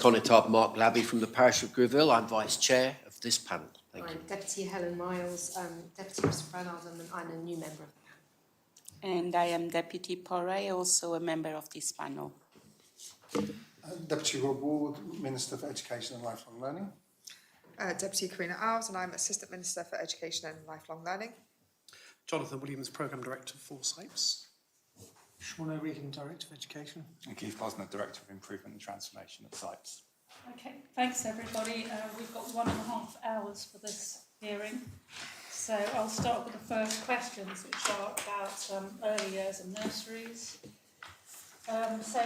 Conitab Mark Labby from the parish of Greville. I'm Vice Chair of this panel. Thank you. I'm Deputy Helen Miles, Deputy Mr Bernard, and I'm a new member of the panel. And I am Deputy Poray, also a member of this panel. Deputy Rob Ward, Minister for Education and Lifelong Learning. Deputy Karina Alves, and I'm Assistant Minister for Education and Lifelong Learning. Jonathan Williams, Programme Director for SIPES. Sean O'Regan, Director of Education. And Keith Bosner, Director of Improvement and Transformation at SIPES. Okay, thanks everybody. We've got 1.5 hours for this hearing. So I'll start with the first questions, which are about early years and nurseries. So,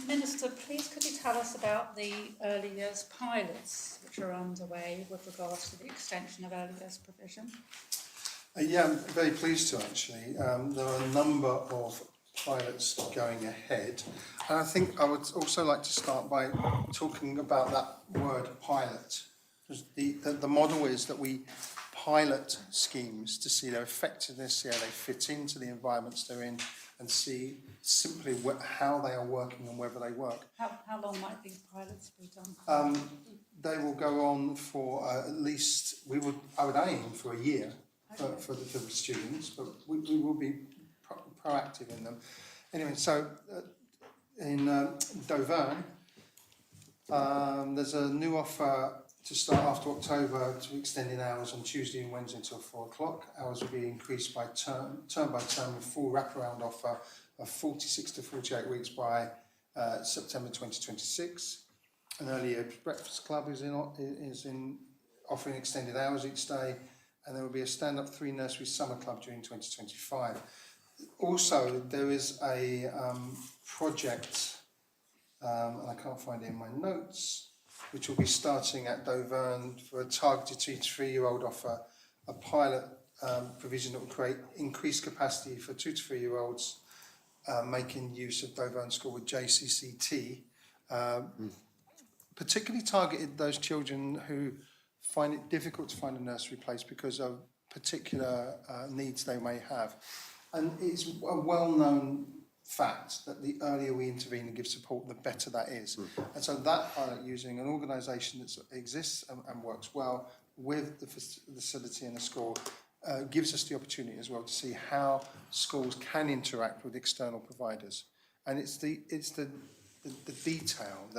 Minister, please could you tell us about the early years pilots which are underway with regards to the extension of early years provision? Yeah, I'm very pleased to actually. There are a number of pilots going ahead. And I think I would also like to start by talking about that word pilot. The model is that we pilot schemes to see their effectiveness, see how they fit into the environments they're in, and see simply how they are working and whether they work. How long might these pilots be done? They will go on for at least, I would aim for a year for the students, but we will be proactive in them. Anyway, so in Dauvergne, there's a new offer to start after October to extending hours on Tuesday and Wednesday until 4 o'clock. Hours will be increased by term by term, with full wraparound offer of 46 to 48 weeks by September 2026. An early year breakfast club is in offering extended hours each day, and there will be a stand-up 3 nursery summer club during 2025. Also, there is a project, and I can't find it in my notes, which will be starting at Dauvergne for a targeted 2 to 3 year old offer, a pilot provision that will create increased capacity for 2 to 3 year olds making use of Dauvergne School with JCCT, particularly targeted those children who find it difficult to find a nursery place because of particular needs they may have. And it's a well-known fact that the earlier we intervene and give support, the better that is. And so that pilot, using an organisation that exists and works well with the facility and the school, gives us the opportunity as well to see how schools can interact with external providers. And it's the detail,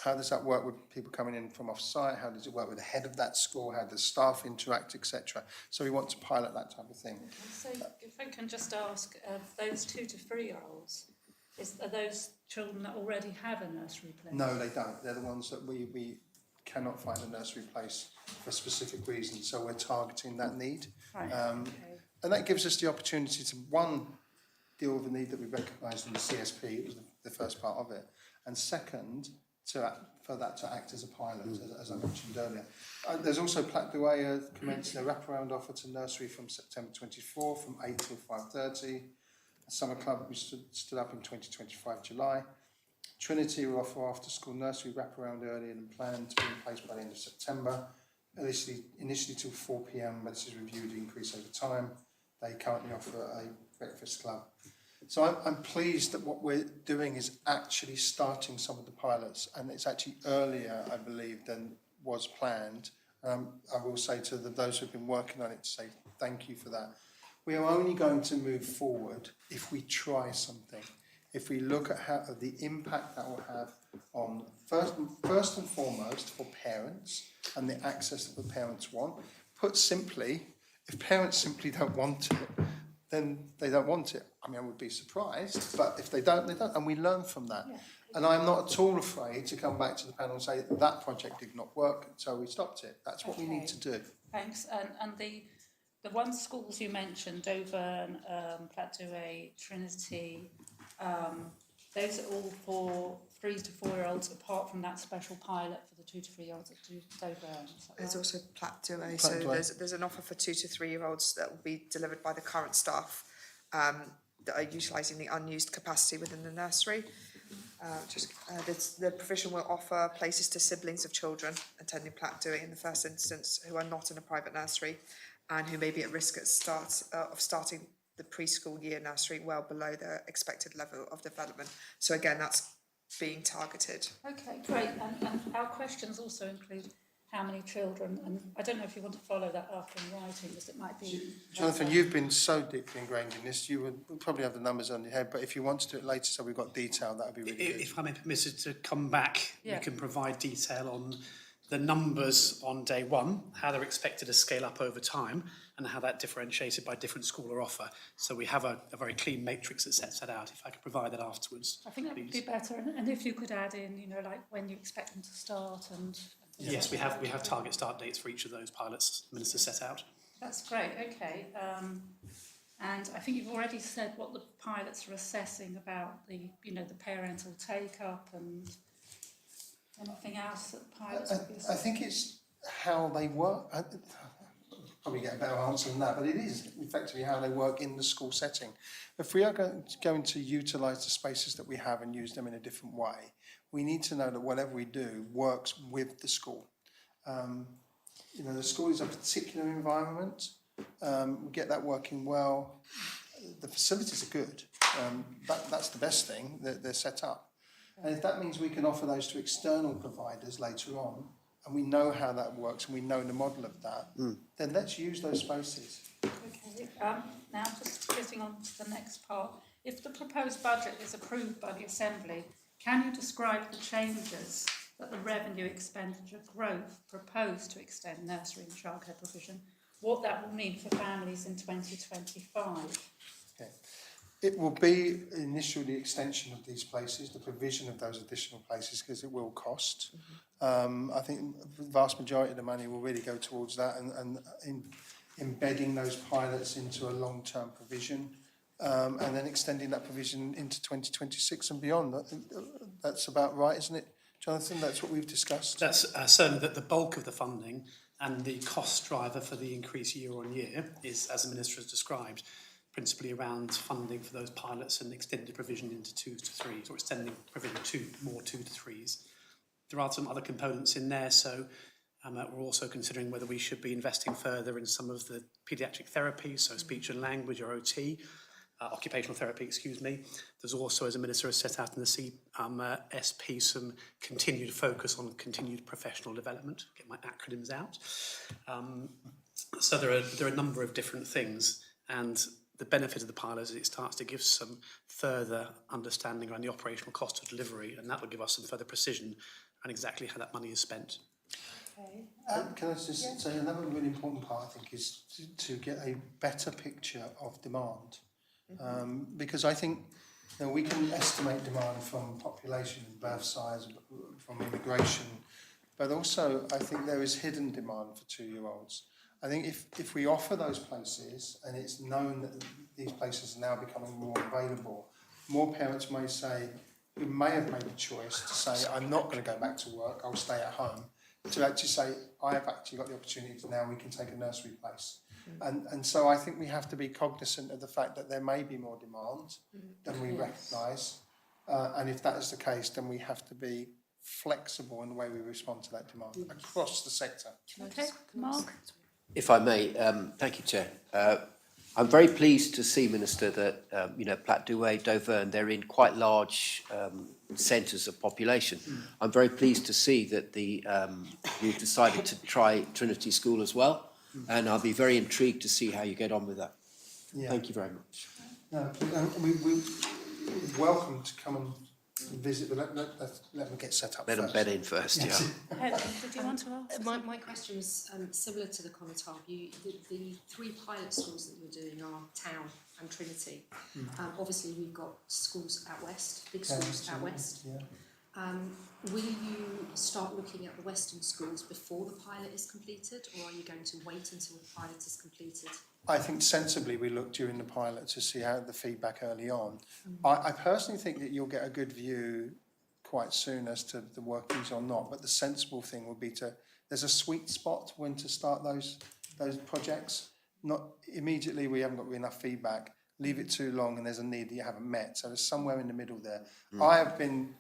how does that work with people coming in from off-site? How does it work with the head of that school? How does staff interact, etc.? So we want to pilot that type of thing. Okay, so if I can just ask, those 2 to 3 year olds, are those children that already have a nursery place? No, they don't. They're the ones that we cannot find a nursery place for specific reasons. So we're targeting that need. Right, And that gives us the opportunity to, one, deal with the need that we recognised in the CSP. It was the first part of it. And second, for that to act as a pilot, as I mentioned earlier. There's also Plat Douai commencing a wraparound offer to nursery from September 24 from 8 till 5:30. A summer club we stood up in 2025 July. Trinity will offer after school nursery wraparound earlier than planned to be in place by the end of September. Initially till 4 p.m, but this is reviewed to increase over time. They currently offer a breakfast club. So I'm pleased that what we're doing is actually starting some of the pilots, and it's actually earlier, I believe, than was planned. I will say to those who've been working on it, to say thank you for that. We are only going to move forward if we try something, if we look at the impact that will have on, first and foremost, for parents and the access that the parents want. Put simply, if parents simply don't want it, then they don't want it. I mean, I would be surprised, but if they don't, they don't, and we learn from that. Yeah. And I'm not at all afraid to come back to the panel and say that project did not work, so we stopped it. That's what we need to do. Thanks. And the one schools you mentioned, Dauvergne, Plat Douai, Trinity, those are all for 3 to 4 year olds, apart from that special pilot for the 2 to 3 year olds at Dauvergne. There's also Plat Douai, so there's an offer for 2 to 3 year olds that will be delivered by the current staff that are utilising the unused capacity within the nursery. The provision will offer places to siblings of children attending Plat Douai in the first instance who are not in a private nursery and who may be at risk of starting the preschool year nursery well below their expected level of development. So again, that's being targeted. Okay, great. And our questions also include how many children, and I don't know if you want to follow that up in writing, because it might be... Jonathan, you've been so deeply ingrained in this, you would probably have the numbers on your head, but if you want to do it later so we've got detail, that would be really good. If I'm permitted to come back, Yeah. we can provide detail on the numbers on day one, how they're expected to scale up over time, and how that differentiated by different school or offer. So we have a very clean matrix that sets that out. If I could provide that afterwards, I think that would be please. better, and if you could add in, you know, like when you expect them to start and... Yes, we have target start dates for each of those pilots the Minister set out. That's great, okay. And I think you've already said what the pilots are assessing about the, you know, the parental take-up and anything else that pilots would be assessing. I think it's how they work. I'll probably get a better answer than that, but it is effectively how they work in the school setting. If we are going to utilise the spaces that we have and use them in a different way, we need to know that whatever we do works with the school. You know, the school is a particular environment. We get that working well. The facilities are good. That's the best thing, that they're set up. And if that means we can offer those to external providers later on, and we know how that works and we know the model of that, then let's use those spaces. Okay, now just getting on to the next part. If the proposed budget is approved by the Assembly, can you describe the changes that the revenue expenditure growth proposed to extend nursery and childcare provision, what that will mean for families in 2025? Okay. It will be initially the extension of these places, the provision of those additional places, because it will cost. I think the vast majority of the money will really go towards that and embedding those pilots into a long-term provision. And then extending that provision into 2026 and beyond. That's about right, isn't it, Jonathan? That's what we've discussed. That's certainly that the bulk of the funding and the cost driver for the increase year on year is, as the Minister has described, principally around funding for those pilots and extended provision into 2 to 3s, or extending provision to more 2 to 3s. There are some other components in there, so we're also considering whether we should be investing further in some of the paediatric therapies, so speech and language or OT. Occupational therapy, excuse me. There's also, as the Minister has set out in the CSP, some continued focus on continued professional development. Get my acronyms out. So there are a number of different things, and the benefit of the pilot is it starts to give some further understanding around the operational cost of delivery, and that will give us some further precision on exactly how that money is spent. Okay. Can I just say another really important part, I think, is to get a better picture of demand. Because I think we can estimate demand from population and birth size, from immigration, but also I think there is hidden demand for 2-year-olds. I think if we offer those places and it's known that these places are now becoming more available, more parents may say, who may have made a choice to say, I'm not going to go back to work, I'll stay at home, to actually say, I have actually got the opportunity to now we can take a nursery place. And so I think we have to be cognizant of the fact that there may be more demand than we recognise. And if that is the case, then we have to be flexible in the way we respond to that demand across the sector. Okay, Mark? If I may, thank you, Chair. I'm very pleased to see, Minister, that, you know, Plat Douay, Dauvergne, they're in quite large centres of population. I'm very pleased to see that you've decided to try Trinity School as well, and I'll be very intrigued to see how you get on with that. Yeah. Thank you very much. No, we're welcome to come and visit, but let them get set up Let them first. bed in first, Yes. yeah. Helen, did you want to ask? My question was similar to the Conotop. The 3 pilot schools that you're doing are Town and Trinity. Obviously, we've got schools out west, big schools out west. Yeah. Will you start looking at the western schools before the pilot is completed, or are you going to wait until the pilot is completed? I think sensibly we look during the pilot to see how the feedback early on. I personally think that you'll get a good view quite soon as to the workings or not, but the sensible thing would be there's a sweet spot when to start those projects. Not immediately, we haven't got enough feedback, leave it too long and there's a need that you haven't met. So there's somewhere in the middle there. I have been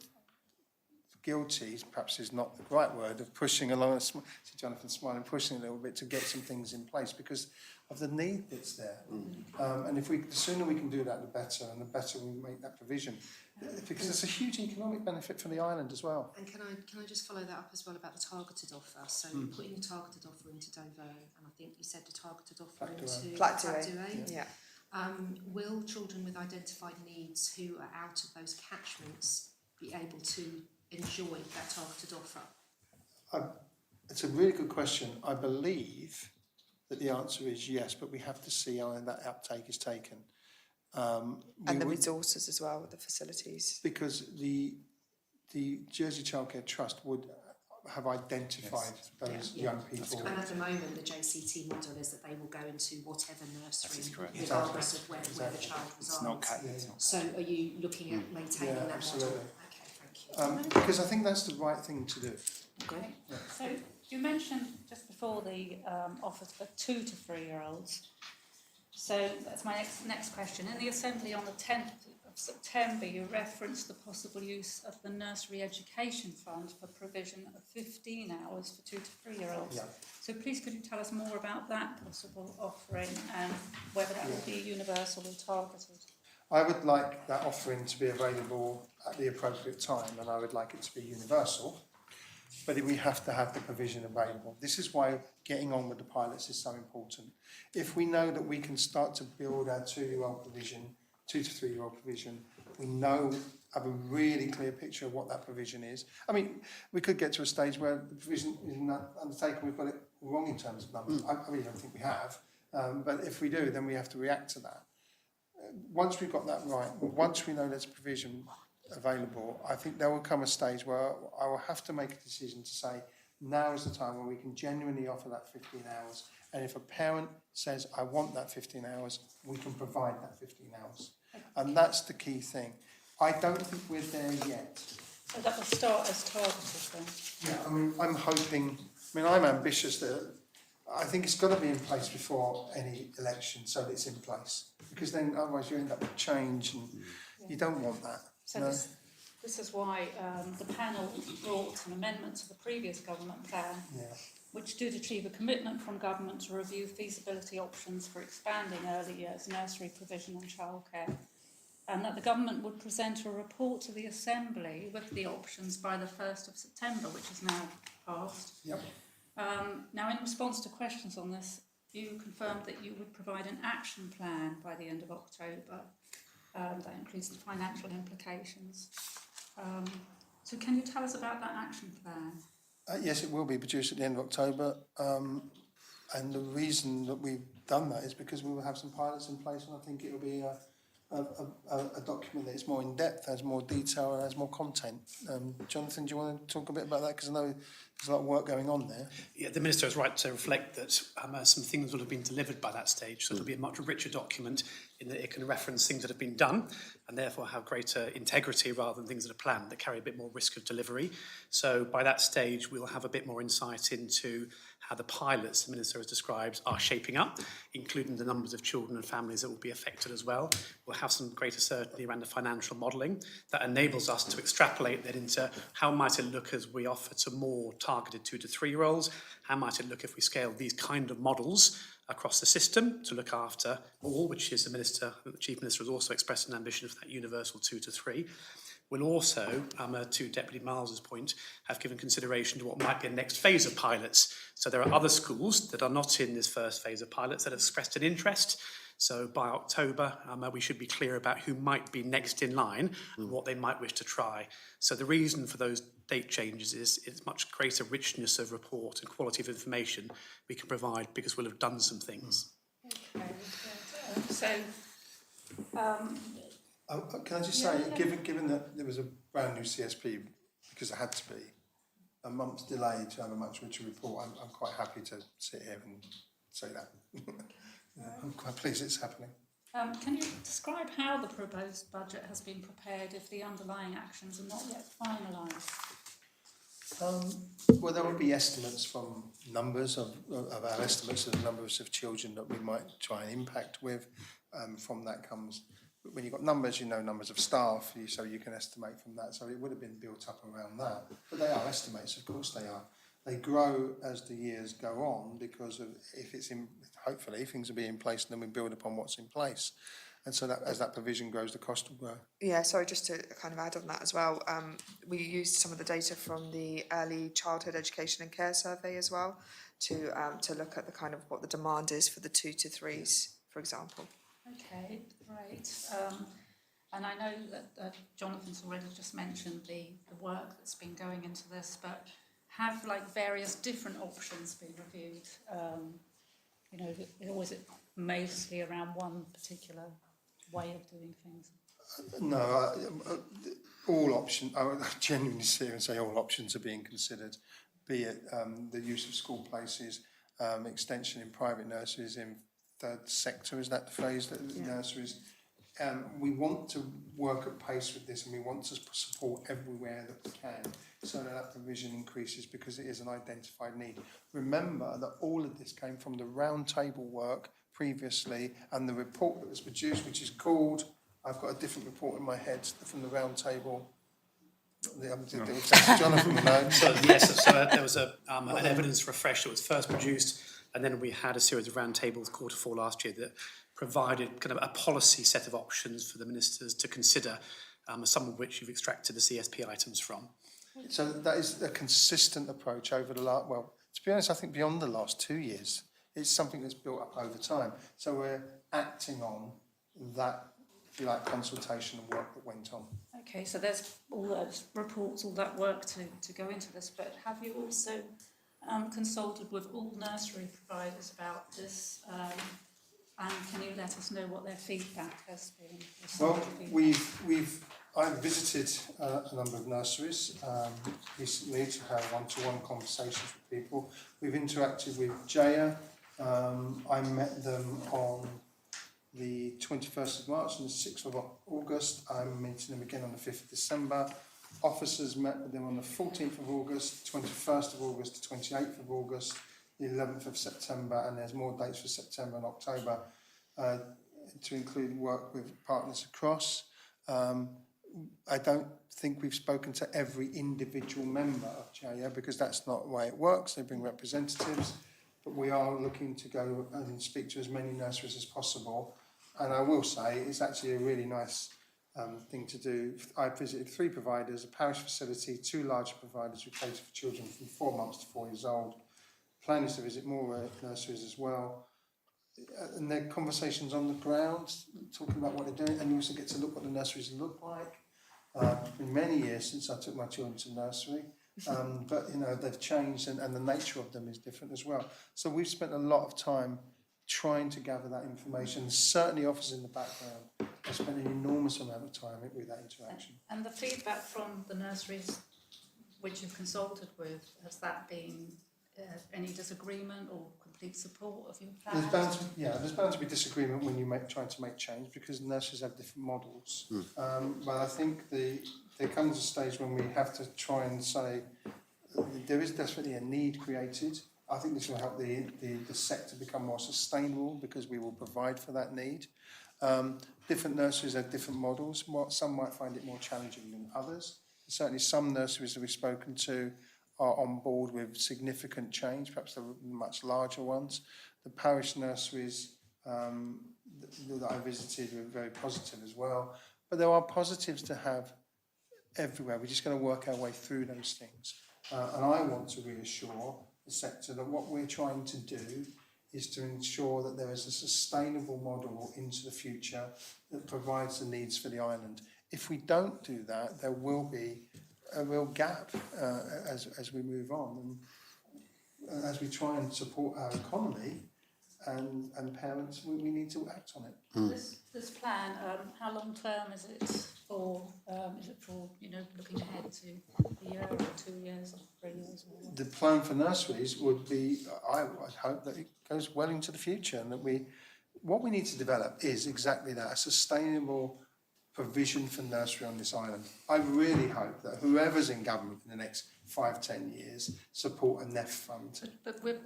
guilty, perhaps is not the right word, of pushing along, see Jonathan smiling, pushing a little bit to get some things in place because of the need that's there. And the sooner we can do that, the better, and the better we make that provision. Because it's a huge economic benefit for the island as well. And can I just follow that up as well about the targeted offer? So you're putting the targeted offer into Dover, and I think you said the targeted offer into Plat Douai. Yeah. Will children with identified needs who are out of those catchments be able to enjoy that targeted offer? It's a really good question. I believe that the answer is yes, but we have to see how that uptake is taken. And the resources as well, the facilities. Because the Jersey Childcare Trust would have identified those young people. And at the moment, the JCT model is that they will go into whatever nursery, correct. regardless of where the child resides. It's not capped. So are you looking at maintaining that absolutely. model? Okay, thank you. Because I think that's the right thing to do. Okay. So you mentioned just before the offers for 2 to 3 year olds. So that's my next question. In the Assembly on the 10th of September, you referenced the possible use of the Nursery Education Fund for provision of 15 hours for 2 to 3 year olds. Yeah. So please could you tell us more about that possible offering and whether that would be universal or targeted? I would like that offering to be available at the appropriate time, and I would like it to be universal. But we have to have the provision available. This is why getting on with the pilots is so important. If we know that we can start to build our 2-year-old provision, 2 to 3 year old provision, we have a really clear picture of what that provision is. I mean, we could get to a stage where the provision is not undertaken, we've got it wrong in terms of numbers. I really don't think we have, but if we do, then we have to react to that. Once we've got that right, once we know there's provision available, I think there will come a stage where I will have to make a decision to say, now is the time when we can genuinely offer that 15 hours. And if a parent says, I want that 15 hours, we can provide that 15 hours. And that's the key thing. I don't think we're there yet. So that will start as targeted then? Yeah, I mean, I'm ambitious that I think it's got to be in place before any election so that it's in place. Because then otherwise you end up with change and you don't want that. So No. this is why the panel brought an amendment to the previous government plan, which did achieve a commitment from government to review feasibility options for expanding early years nursery provision and childcare, and that the government would present a report to the Assembly with the options by the 1st of September, which is now passed. Yep. Now, in response to questions on this, you confirmed that you would provide an action plan by the end of October. That includes the financial implications. So can you tell us about that action plan? Yes, it will be produced at the end of October. And the reason that we've done that is because we will have some pilots in place, and I think it will be a document that is more in depth, has more detail, and has more content. Jonathan, do you want to talk a bit about that? Because I know there's a lot of work going on there. Yeah, the Minister is right to reflect that some things will have been delivered by that stage, so it'll be a much richer document in that it can reference things that have been done and therefore have greater integrity rather than things that are planned that carry a bit more risk of delivery. So by that stage, we'll have a bit more insight into how the pilots the Minister has described are shaping up, including the numbers of children and families that will be affected as well. We'll have some greater certainty around the financial modelling that enables us to extrapolate that into how might it look as we offer to more targeted 2 to 3 year olds, how might it look if we scale these kind of models across the system to look after all, which is the Chief Minister has also expressed an ambition for that universal 2 to 3. We'll also, to Deputy Miles's point, have given consideration to what might be a next phase of pilots. So there are other schools that are not in this first phase of pilots that have expressed an interest. So by October, we should be clear about who might be next in line and what they might wish to try. So the reason for those date changes is it's much greater richness of report and quality of information we can provide because we'll have done some things. Okay, so Can I just say, given that there was a brand new CSP, because it had to be, a month's delay to have a much richer report, I'm quite happy to sit here and say that. I'm quite pleased it's happening. can you describe how the proposed budget has been prepared if the underlying actions are not yet finalised? Well, there will be estimates from numbers of our estimates of the numbers of children that we might try and impact with. From that comes when you've got numbers, you know numbers of staff, so you can estimate from that. So it would have been built up around that. But they are estimates, of course they are. They grow as the years go on because of if it's in, hopefully things will be in place and then we build upon what's in place. And so that as that provision grows, the cost will grow. Yeah, sorry, just to kind of add on that as well, we used some of the data from the Early Childhood Education and Care Survey as well to look at the kind of what the demand is for the 2 to 3s, for example. Okay, great. And I know that Jonathan's already just mentioned the work that's been going into this, but have like various different options been reviewed? You know, or is it mostly around one particular way of doing things? No, all options, I would genuinely sit here and say all options are being considered, be it the use of school places, extension in private nurseries, in third sector, is that the phrase, that nurseries? We want to work at pace with this and we want to support everywhere that we can so that that provision increases because it is an identified need. Remember that all of this came from the round table work previously and the report that was produced, which is called, I've got a different report in my head from the round table. Jonathan will know. So yes, so there was an evidence refresh that was first produced, and then we had a series of roundtables quarter four last year that provided kind of a policy set of options for the ministers to consider, some of which you've extracted the CSP items from. So that is a consistent approach over the last, well, to be honest, I think beyond the last 2 years. It's something that's built up over time. So we're acting on that, if you like, consultation and work that went on. Okay, so there's all those reports, all that work to go into this, but have you also consulted with all nursery providers about this? And can you let us know what their feedback has been? Well, I've visited a number of nurseries recently to have one-to-one conversations with people. We've interacted with CEHA. I met them on the 21st of March and the 6th of August. I'm meeting them again on the 5th of December. Officers met with them on the 14th of August, 21st of August, the 28th of August, the 11th of September, and there's more dates for September and October to include work with partners across. I don't think we've spoken to every individual member of CEHA because that's not the way it works. They bring representatives, but we are looking to go and speak to as many nurseries as possible. And I will say it's actually a really nice thing to do. I visited 3 providers, a parish facility, 2 larger providers who cater for children from 4 months to 4 years old. Plan is to visit more nurseries as well. And there are conversations on the ground, talking about what they're doing, and you also get to look what the nurseries look like. It's been many years since I took my children to nursery, but you know they've changed and the nature of them is different as well. So we've spent a lot of time trying to gather that information. Certainly officers in the background have spent an enormous amount of time with that interaction. And the feedback from the nurseries which you've consulted with, has that been any disagreement or complete support of your plan? There's bound to be disagreement when you trying to make change because nurseries have different models. But I think there comes a stage when we have to try and say there is definitely a need created. I think this will help the sector become more sustainable because we will provide for that need. Different nurseries have different models. Some might find it more challenging than others. Certainly some nurseries that we've spoken to are on board with significant change, perhaps the much larger ones. The parish nurseries that I visited were very positive as well. But there are positives to have everywhere. We're just going to work our way through those things. And I want to reassure the sector that what we're trying to do is to ensure that there is a sustainable model into the future that provides the needs for the island. If we don't do that, there will be a real gap as we move on and as we try and support our economy and parents, we need to act on it. This plan, how long term is it for? Is it for, looking ahead to a year or 2 years or 3 years? Or the plan for nurseries would be, I hope that it goes well into the future and that what we need to develop is exactly that, a sustainable provision for nursery on this island. I really hope that whoever's in government in the next 5-10 years support a NEF fund. But when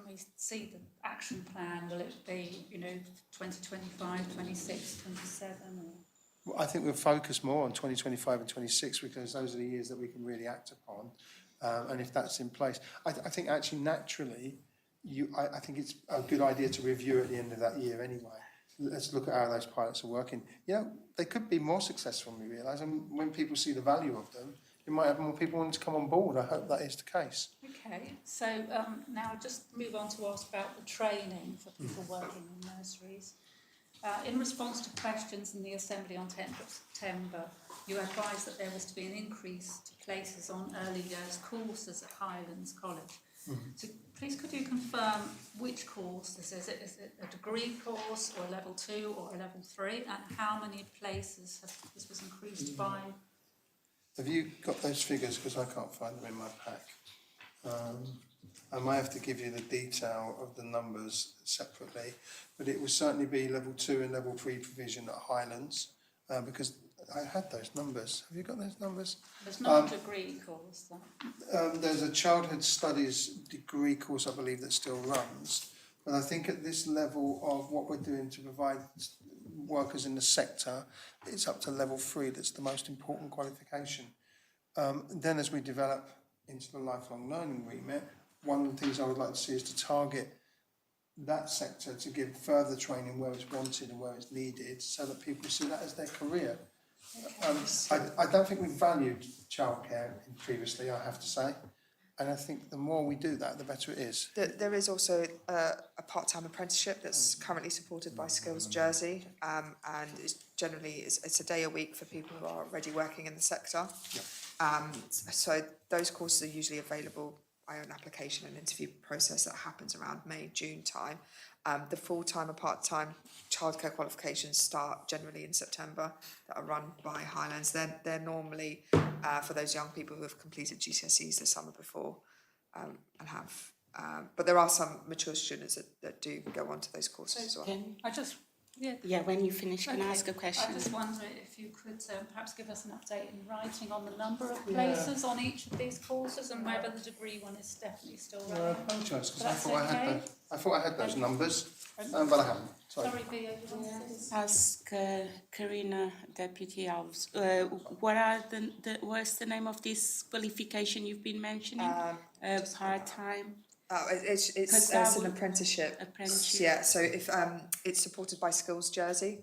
we see the action plan, will it be, 2025, 26, 27 or? Well, I think we'll focus more on 2025 and 26 because those are the years that we can really act upon. And if that's in place, I think actually naturally, I think it's a good idea to review at the end of that year anyway. Let's look at how those pilots are working. They could be more successful than we realise, and when people see the value of them, you might have more people wanting to come on board. I hope that is the case. Okay, so now I'll just move on to ask about the training for people working in nurseries. In response to questions in the Assembly on 10th of September, you advised that there was to be an increase to places on early years courses at Highlands College. So please could you confirm which course this is? Is it a degree course or a level 2 or a level 3? And how many places this was increased by? Have you got those figures? Because I can't find them in my pack. I might have to give you the detail of the numbers separately, but it will certainly be level 2 and level 3 provision at Highlands, because I had those numbers. Have you got those numbers? There's not a degree course, though. There's a childhood studies degree course, I believe, that still runs. But I think at this level of what we're doing to provide workers in the sector, it's up to level 3 that's the most important qualification. Then as we develop into the lifelong learning remit, one of the things I would like to see is to target that sector to give further training where it's wanted and where it's needed so that people see that as their career. I don't think we valued childcare previously, I have to say, and I think the more we do that, the better it is. There is also a part-time apprenticeship that's currently supported by Skills Jersey, and it's a day a week for people who are already working in the sector. Yeah. So those courses are usually available by an application and interview process that happens around May, June time. The full-time or part-time childcare qualifications start generally in September, that are run by Highlands. They're normally for those young people who have completed GCSEs the summer before and have. But there are some mature students that do go on to those courses as well. Yeah, when you finish, can I ask a question? I just wonder if you could perhaps give us an update in writing on the number of places on each of these courses and whether the degree one is definitely still running. I apologise because That's I thought I had those numbers, but I haven't. Sorry. Via, you want to say? Ask Karina, Deputy Alves. What's the name of this qualification you've been mentioning? Part-time. It's an apprenticeship. Apprenticeship. Yeah, so if it's supported by Skills Jersey,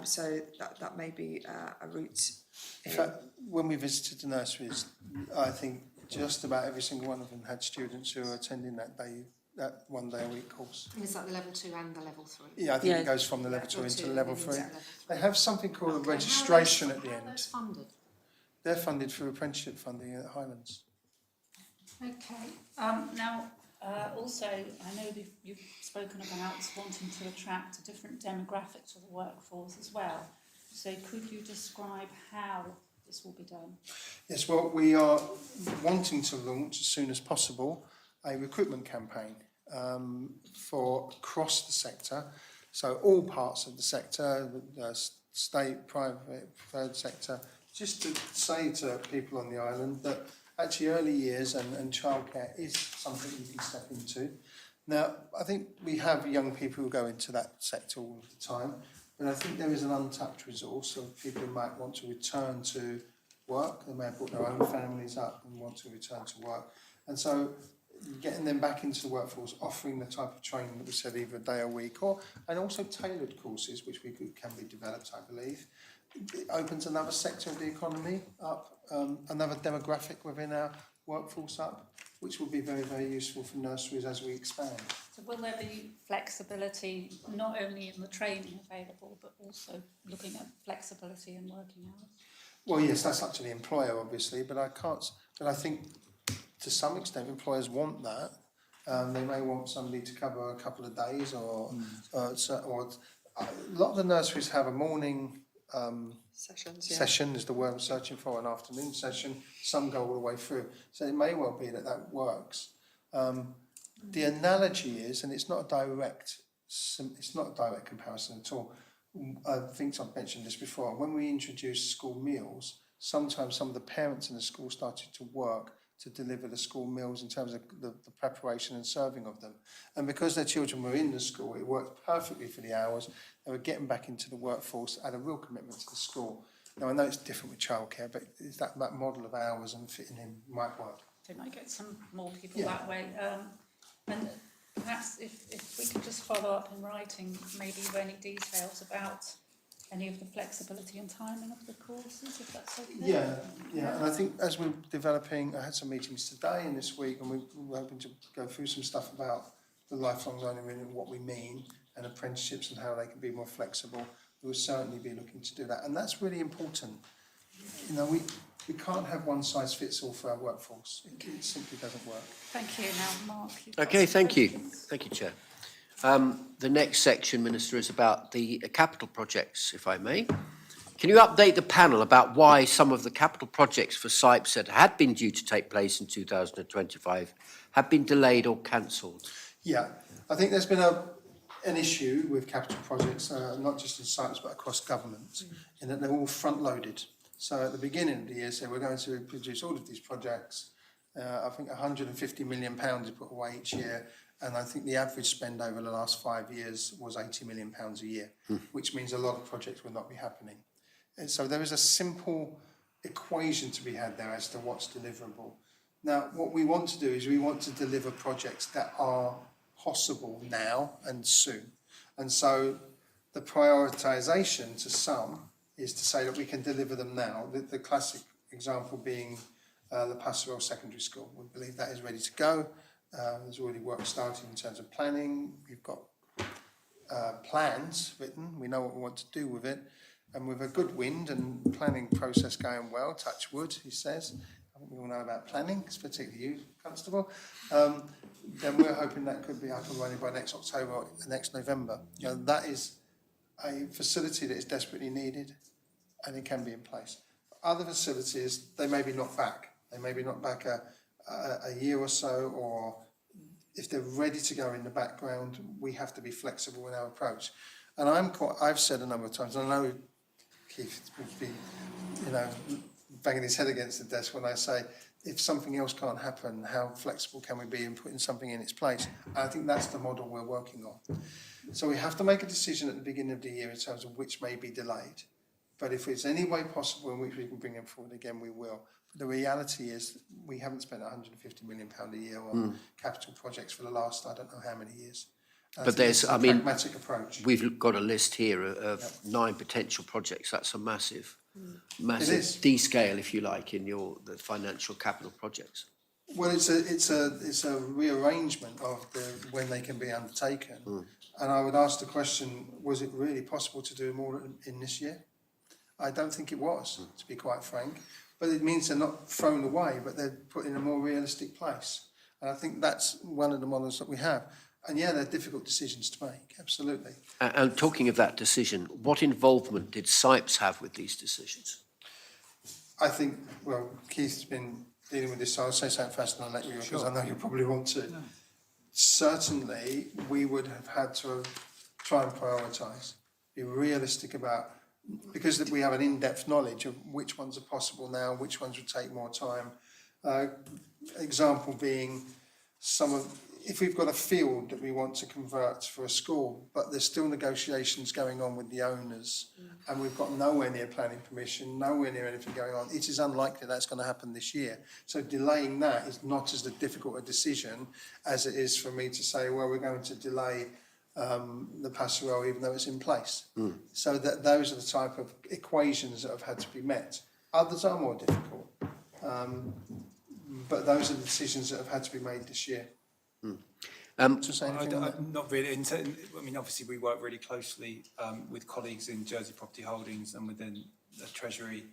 so that may be a route. In fact, when we visited the nurseries, I think just about every single one of them had students who were attending that 1 day a week course. Is that the level 2 and the level 3? Yeah, I think it goes from the level 2 Level into 2 the level and 3. into level They have something called a Okay, registration at the how are end. those funded? They're funded through apprenticeship funding at Highlands. Okay. Now, also, I know that you've spoken about wanting to attract a different demographic to the workforce as well. So could you describe how this will be done? Yes, well, we are wanting to launch as soon as possible a recruitment campaign for across the sector. So all parts of the sector, state, private, third sector, just to say to people on the island that actually early years and childcare is something you can step into. Now, I think we have young people who go into that sector all the time, but I think there is an untapped resource of people who might want to return to work. They may have brought their own families up and want to return to work. And so getting them back into the workforce, offering the type of training that we said, either a day a week, and also tailored courses, which can be developed, I believe. It opens another sector of the economy up, another demographic within our workforce up, which will be very, very useful for nurseries as we expand. So will there be flexibility not only in the training available, but also looking at flexibility in working hours? Well, yes, that's up to the employer, obviously, but I think to some extent employers want that. They may want somebody to cover a couple of days or a lot of the nurseries have a morning session is the word I'm searching for, an afternoon session. Some go all the way through. So it may well be that works. The analogy is, and it's not a direct comparison at all, I think I've mentioned this before, when we introduced school meals, sometimes some of the parents in the school started to work to deliver the school meals in terms of the preparation and serving of them. And because their children were in the school, it worked perfectly for the hours. They were getting back into the workforce, had a real commitment to the school. Now, I know it's different with childcare, but is that model of hours and fitting in might work. They might get some more people Yeah. that way. And perhaps if we could just follow up in writing, maybe with any details about any of the flexibility and timing of the courses, if that's okay. Yeah, and I think as we're developing, I had some meetings today and this week, and we're hoping to go through some stuff about the lifelong learning and what we mean, and apprenticeships and how they can be more flexible. We will certainly be looking to do that, and that's really important. You know, we can't have one size fits all for our workforce. It simply doesn't work. Thank you. Now, Mark. you've got Okay, some thank you. questions. Thank you, Chair. The next section, Minister, is about the capital projects, if I may. Can you update the panel about why some of the capital projects for SIPES that had been due to take place in 2025 have been delayed or cancelled? Yeah, I think there's been an issue with capital projects, not just in science but across government, in that they're all front-loaded. So at the beginning of the year, say we're going to produce all of these projects. I think £150 million is put away each year, and I think the average spend over the last 5 years was £80 million a year, which means a lot of projects will not be happening. And so there is a simple equation to be had there as to what's deliverable. Now, what we want to do is we want to deliver projects that are possible now and soon. And so the prioritisation to some is to say that we can deliver them now. The classic example being the Pastoral Secondary School. We believe that is ready to go. There's already work starting in terms of planning. We've got plans written. We know what we want to do with it. And with a good wind and planning process going well, touch wood, he says, I think we all know about planning, particularly you, Constable, then we're hoping that could be up and running by next October or next November. You know, that is a facility that is desperately needed and it can be in place. Other facilities, they may be knocked back. They may be knocked back a year or so, or if they're ready to go in the background, we have to be flexible in our approach. And I've said a number of times, and I know Keith would be, banging his head against the desk when I say, if something else can't happen, how flexible can we be in putting something in its place? And I think that's the model we're working on. So we have to make a decision at the beginning of the year in terms of which may be delayed. But if it's any way possible in which we can bring them forward again, we will. But the reality is we haven't spent £150 million a year on capital projects for the last, I don't know how many years. But there's, I mean, pragmatic approach. We've got a list here of 9 potential projects. That's a massive descale, if you like, in the financial capital projects. Well, it's a rearrangement of when they can be undertaken. And I would ask the question, was it really possible to do more in this year? I don't think it was, to be quite frank. But it means they're not thrown away, but they're put in a more realistic place. And I think that's one of the models that we have. And yeah, they're difficult decisions to make, absolutely. And talking of that decision, what involvement did SIPES have with these decisions? I think, well, Keith's been dealing with this, so I'll say something first and I'll let you, because I know you probably want to. No. Certainly, we would have had to try and prioritise, be realistic about, because we have an in-depth knowledge of which ones are possible now, which ones would take more time. Example being if we've got a field that we want to convert for a school, but there's still negotiations going on with the owners, and we've got nowhere near planning permission, nowhere near anything going on, it is unlikely that's going to happen this year. So delaying that is not as difficult a decision as it is for me to say, well, we're going to delay the Pastoral even though it's in place. So those are the type of equations that have had to be met. Others are more difficult, but those are the decisions that have had to be made this year. To say anything on that? Not really. I mean, obviously, we work really closely with colleagues in Jersey Property Holdings and within the Treasury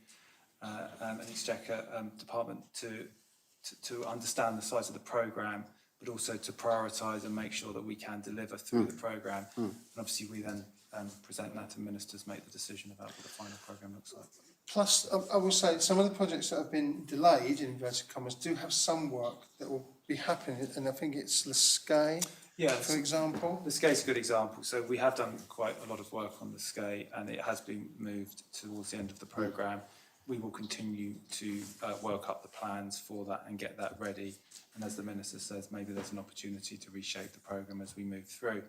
and Exchequer department to understand the size of the programme, but also to prioritise and make sure that we can deliver through the programme. And obviously, we then present that and ministers make the decision about what the final programme looks like. Plus, I will say some of the projects that have been delayed, in inverted commas, do have some work that will be happening, and I think it's Lascay. Yeah, for example? the SCAE is a good example. So we have done quite a lot of work on the SCAE and it has been moved towards the end of the programme. We will continue to work up the plans for that and get that ready. And as the Minister says, maybe there's an opportunity to reshape the programme as we move through.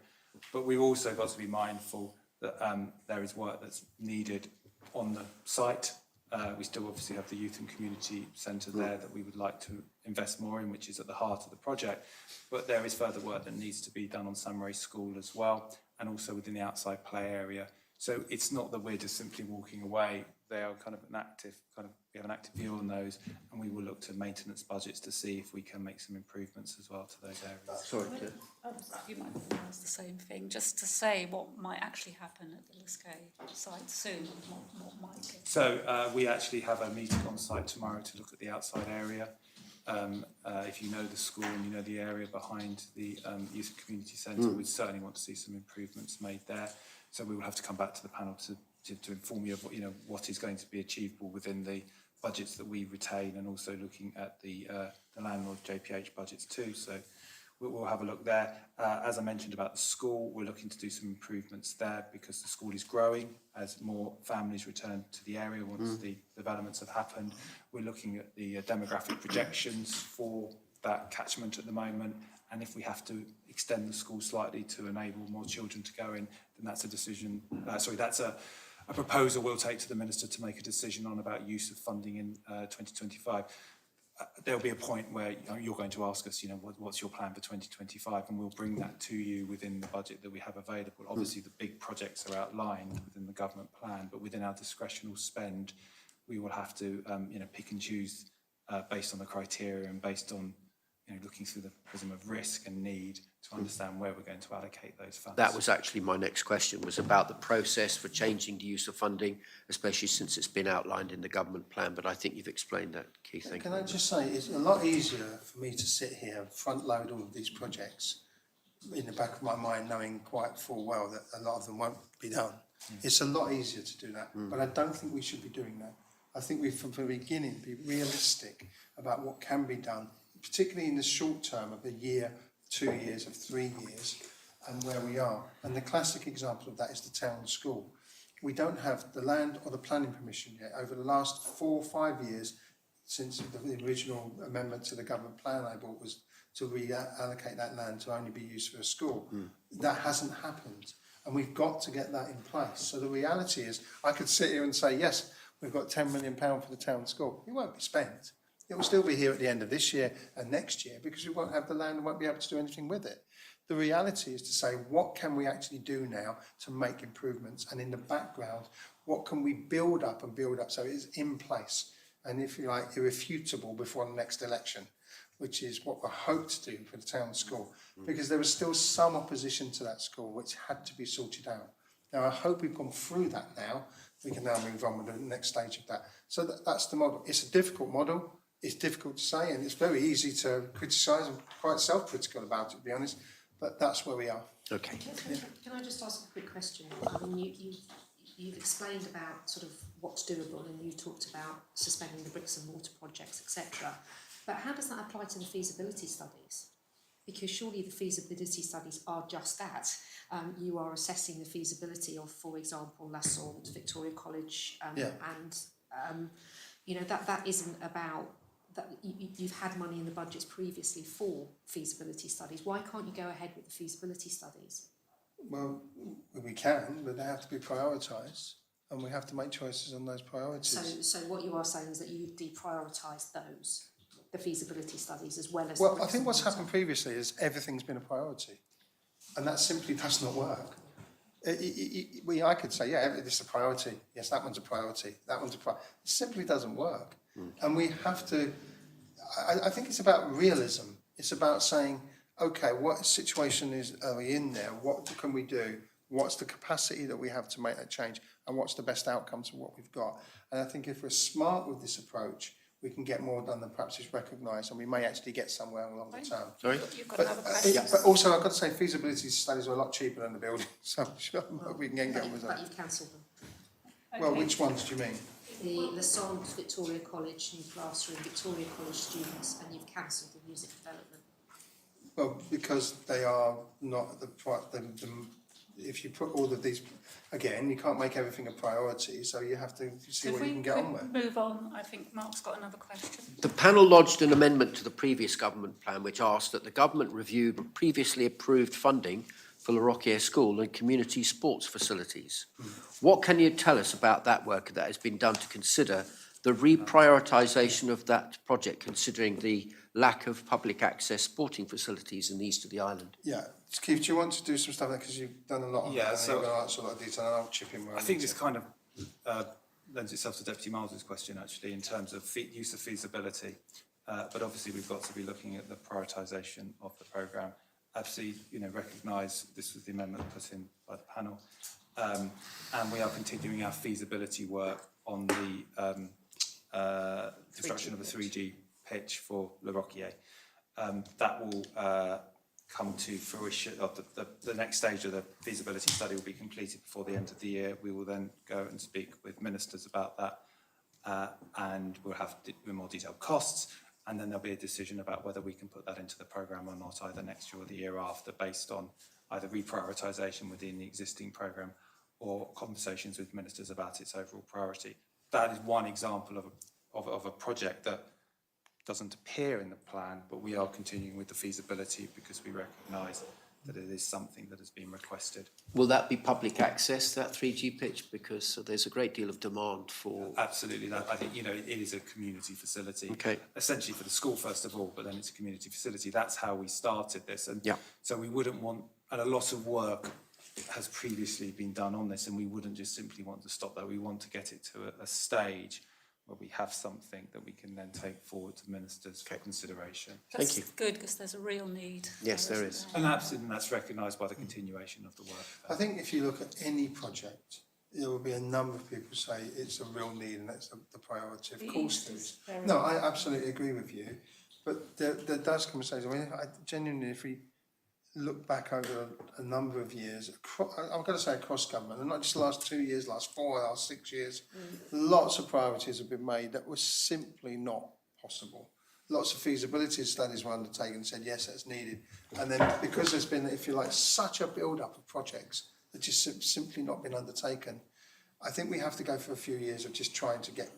But we've also got to be mindful that there is work that's needed on the site. We still obviously have the Youth and Community Centre there that we would like to invest more in, which is at the heart of the project. But there is further work that needs to be done on Sunray School as well, and also within the outside play area. So it's not that we're just simply walking away. They are kind of an active, we have an active view on those, and we will look to maintenance budgets to see if we can make some improvements as well to those areas. Sorry, You might have asked the same thing, just to say what might actually happen at the Liscay site soon, what might get. So we actually have a meeting on site tomorrow to look at the outside area. If you know the school and you know the area behind the Youth and Community Centre, we'd certainly want to see some improvements made there. So we will have to come back to the panel to inform you of what is going to be achievable within the budgets that we retain, and also looking at the landlord JPH budgets too. So we'll have a look there. As I mentioned about the school, we're looking to do some improvements there because the school is growing as more families return to the area once the developments have happened. We're looking at the demographic projections for that catchment at the moment, and if we have to extend the school slightly to enable more children to go in, then that's a decision, that's a proposal we'll take to the Minister to make a decision on about use of funding in 2025. There'll be a point where you're going to ask us, what's your plan for 2025, and we'll bring that to you within the budget that we have available. Obviously, the big projects are outlined within the government plan, but within our discretional spend, we will have to, pick and choose based on the criteria and based on, looking through the prism of risk and need to understand where we're going to allocate those funds. that was actually my next question, was about the process for changing the use of funding, especially since it's been outlined in the government plan, but I think you've explained that, Keith. Thank you. Can I just say, it's a lot easier for me to sit here and front load all of these projects in the back of my mind, knowing quite full well that a lot of them won't be done. It's a lot easier to do that, but I don't think we should be doing that. I think we, from the beginning, be realistic about what can be done, particularly in the short term of a year, 2 years, of 3 years, and where we are. And the classic example of that is the town school. We don't have the land or the planning permission yet. Over the last 4 or 5 years, since the original amendment to the government plan I brought was to reallocate that land to only be used for a school. That hasn't happened, and we've got to get that in place. So the reality is, I could sit here and say, yes, we've got £10 million for the town school. It won't be spent. It will still be here at the end of this year and next year because we won't have the land and won't be able to do anything with it. The reality is to say, what can we actually do now to make improvements? And in the background, what can we build up so it is in place and, if you like, irrefutable before the next election, which is what we hope to do for the town school, because there was still some opposition to that school which had to be sorted out. Now, I hope we've gone through that now. We can now move on with the next stage of that. So that's the model. It's a difficult model. It's difficult to say, and it's very easy to criticise and quite self-critical about it, to be honest, but that's where we are. Okay. Can I just ask a quick question? I mean, you've explained about sort of what's doable, and you talked about suspending the bricks and mortar projects, etc. But how does that apply to the feasibility studies? Because surely the feasibility studies are just that. You are assessing the feasibility of, for example, La Sonde, Victoria College, and that isn't about that. You've had money in the budgets previously for feasibility studies. Why can't you go ahead with the feasibility studies? Well, we can, but they have to be prioritised, and we have to make choices on those priorities. So what you are saying is that you deprioritise those, the feasibility studies, as well as. Well, I think what's happened previously is everything's been a priority, and that simply does not work. I could say, yeah, this is a priority. Yes, that one's a priority. That one's a priority. It simply doesn't work. And we have to, I think it's about realism. It's about saying, okay, what situation are we in there? What can we do? What's the capacity that we have to make that change? And what's the best outcomes of what we've got? And I think if we're smart with this approach, we can get more done than perhaps is recognised, and we may actually get somewhere in the longer term. Sorry? You've got another question. But also, I've got to say, feasibility studies are a lot cheaper than the building, so I'm sure we can get on with But that. you've cancelled them. Well, which ones do you mean? The La Sonde, Victoria College, new classroom, Victoria College students, and you've cancelled the music development. Well, because they are not if you put all of these, again, you can't make everything a priority, so you have to see So what if you we can get on with. could move on, I think Mark's got another question. The panel lodged an amendment to the previous government plan which asked that the government review previously approved funding for La Rocquiere School and community sports facilities. What can you tell us about that work that has been done to consider the reprioritisation of that project, considering the lack of public access sporting facilities in the east of the island? Yeah, Keith, do you want to do some stuff there, because you've done a lot on Yeah, that, and so- you're going to answer a lot of detail, and I'll chip in where I think need this to. kind of lends itself to Deputy Miles's question, actually, in terms of use of feasibility. But obviously, we've got to be looking at the prioritisation of the programme. Absolutely, recognise this was the amendment put in by the panel. And we are continuing our feasibility work on the construction of a 3G pitch for La Rocquiere. That will come to fruition, the next stage of the feasibility study will be completed before the end of the year. We will then go and speak with ministers about that, and we'll have more detailed costs, and then there'll be a decision about whether we can put that into the programme or not, either next year or the year after, based on either reprioritisation within the existing programme or conversations with ministers about its overall priority. That is one example of a project that doesn't appear in the plan, but we are continuing with the feasibility because we recognise that it is something that has been requested. Will that be public access, that 3G pitch? Because there's a great deal of demand for... Absolutely, I think, it is a community facility. Okay. Essentially for the school, first of all, but then it's a community facility. That's how we started this. And yeah. So we wouldn't want, and a lot of work has previously been done on this, and we wouldn't just simply want to stop there. We want to get it to a stage where we have something that we can then take forward to ministers for consideration. Thank you. That's good, because there's a real need. Yes, there is. And that's recognised by the continuation of the work. I think if you look at any project, there will be a number of people say it's a real need and that's the priority. Of course there is. No, I absolutely agree with you. But there does come a stage, I genuinely, if we look back over a number of years, I'm going to say across government, and not just the last 2 years, last 4, last 6 years, lots of priorities have been made that were simply not possible. Lots of feasibility studies were undertaken and said, yes, that's needed. And then because there's been, if you like, such a build-up of projects that just simply not been undertaken, I think we have to go for a few years of just trying to get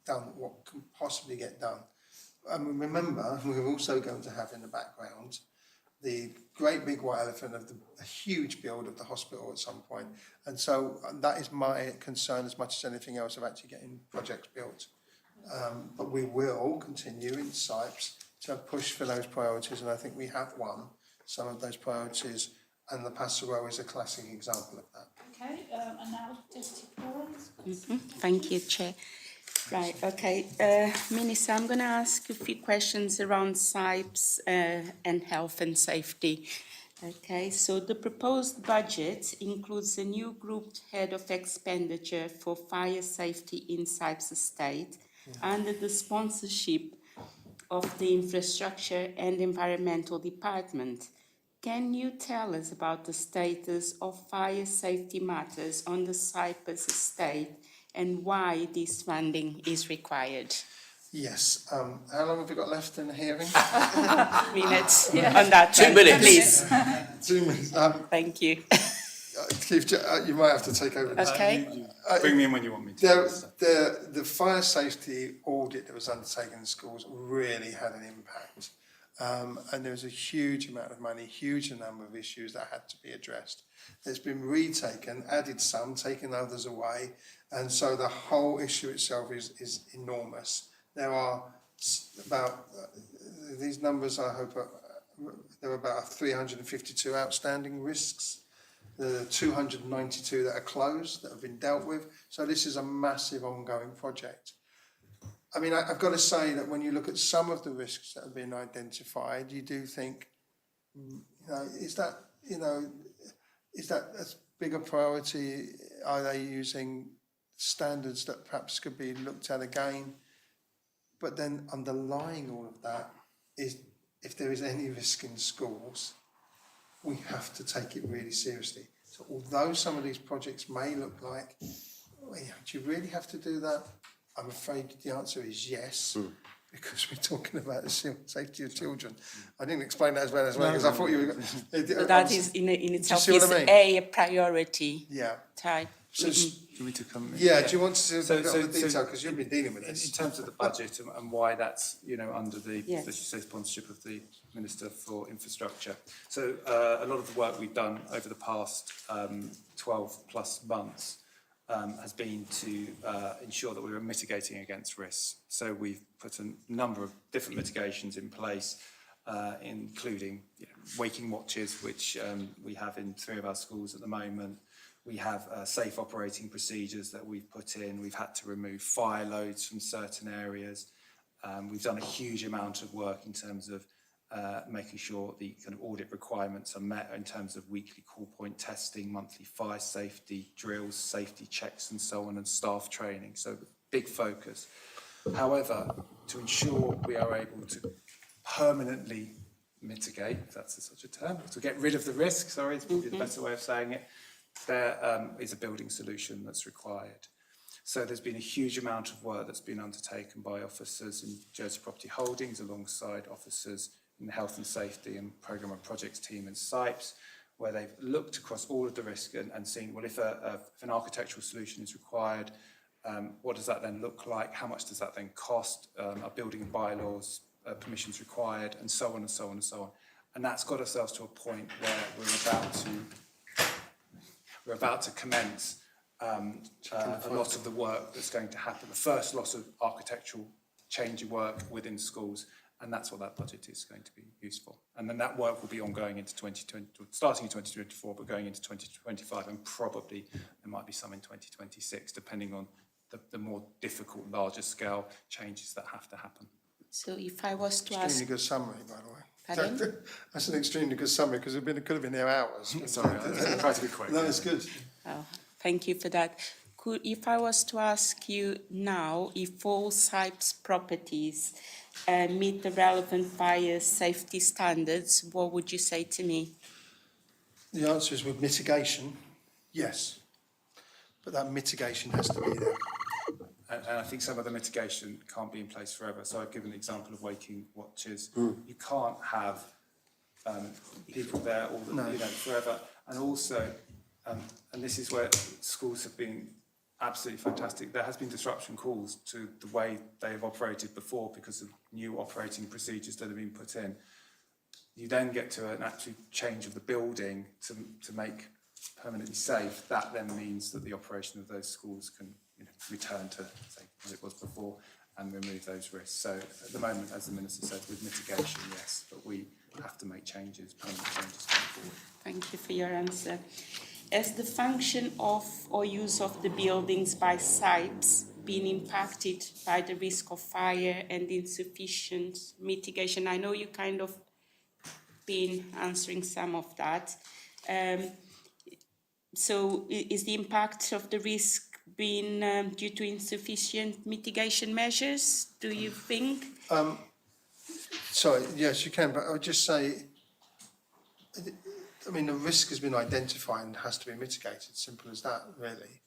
done what can possibly get done. And remember, we're also going to have in the background the great big white elephant of the huge build of the hospital at some point. And so that is my concern as much as anything else of actually getting projects built. But we will continue in CEHA to push for those priorities, and I think we have won some of those priorities, and the Passerelle is a classic example of that. Okay, and now Deputy Florence. Thank you, Chair. Right, okay. Minister, I'm going to ask you a few questions around SIPes and health and safety. Okay, so the proposed budget includes a new group head of expenditure for fire safety in SIPes estate under the sponsorship of the Infrastructure and Environmental Department. Can you tell us about the status of fire safety matters on the Cyprus estate and why this funding is required? Yes. How long have we got left in the hearing? Minutes on that. 2 minutes. Please. 2 minutes. Thank you. Keith, you might have to take over. Okay. Bring me in when you want me to. The fire safety audit that was undertaken in schools really had an impact. And there was a huge amount of money, huge number of issues that had to be addressed. It's been retaken, added some, taken others away, and so the whole issue itself is enormous. There are about, these numbers I hope, there are about 352 outstanding risks. There are 292 that are closed, that have been dealt with. So this is a massive ongoing project. I mean, I've got to say that when you look at some of the risks that have been identified, you do think, is that as big a priority? Are they using standards that perhaps could be looked at again? But then underlying all of that is, if there is any risk in schools, we have to take it really seriously. So although some of these projects may look like, do you really have to do that? I'm afraid the answer is yes. because we're talking about the safety of children. I didn't explain that as well because I thought you were. So that is in itself see what is I mean? a priority Yeah. type. So, Do you want me to come in? yeah. Do you want to So- go so- into the detail so because you've been dealing with In this? terms of the budget and why that's, under the, Yes. as you say, sponsorship of the Minister for Infrastructure. So a lot of the work we've done over the past 12 plus months has been to ensure that we were mitigating against risks. So we've put a number of different mitigations in place, including waking watches, which we have in 3 of our schools at the moment. We have safe operating procedures that we've put in. We've had to remove fire loads from certain areas. We've done a huge amount of work in terms of making sure the kind of audit requirements are met in terms of weekly call point testing, monthly fire safety drills, safety checks and so on, and staff training. So big focus. However, to ensure we are able to permanently mitigate, if that's such a term, to get rid of the risk, sorry, it's probably the better way of saying it, there is a building solution that's required. So there's been a huge amount of work that's been undertaken by officers in Jersey Property Holdings alongside officers in the Health and Safety and Programme and Projects team in CEHA, where they've looked across all of the risk and seen, well, if an architectural solution is required, what does that then look like? How much does that then cost? Are building and bylaws permissions required? And so on and so on and so on. And that's got ourselves to a point where we're about to commence a lot of the work that's going to happen. The first lot of architectural change work within schools, and that's what that budget is going to be used for. And then that work will be ongoing into 2020, starting in 2024, but going into 2025, and probably there might be some in 2026, depending on the more difficult, larger scale changes that have to happen. So if I was to Extremely ask, good summary, by the way. Pardon? That's an extremely good summary because it could have been there hours. Sorry, I tried to be quick. No, it's good. oh, thank you for that. If I was to ask you now, if all SIPE's properties meet the relevant fire safety standards, what would you say to me? The answer is with mitigation, yes. But that mitigation has to be there. And I think some of the mitigation can't be in place forever. So I've given the example of waking watches. You can't have people there all the, forever. And also, and this is where schools have been absolutely fantastic. There has been disruption calls to the way they have operated before because of new operating procedures that have been put in. You then get to an actual change of the building to make permanently safe. That then means that the operation of those schools can return to, say, what it was before and remove those risks. So at the moment, as the Minister said, with mitigation, yes, but we have to make changes, permanent changes going forward. Thank you for your answer. Has the function of or use of the buildings by SIPEs been impacted by the risk of fire and insufficient mitigation? I know you kind of been answering some of that. So is the impact of the risk been due to insufficient mitigation measures, do you think? Sorry, yes, you can, but I would just say, I mean, the risk has been identified and has to be mitigated, simple as that, really.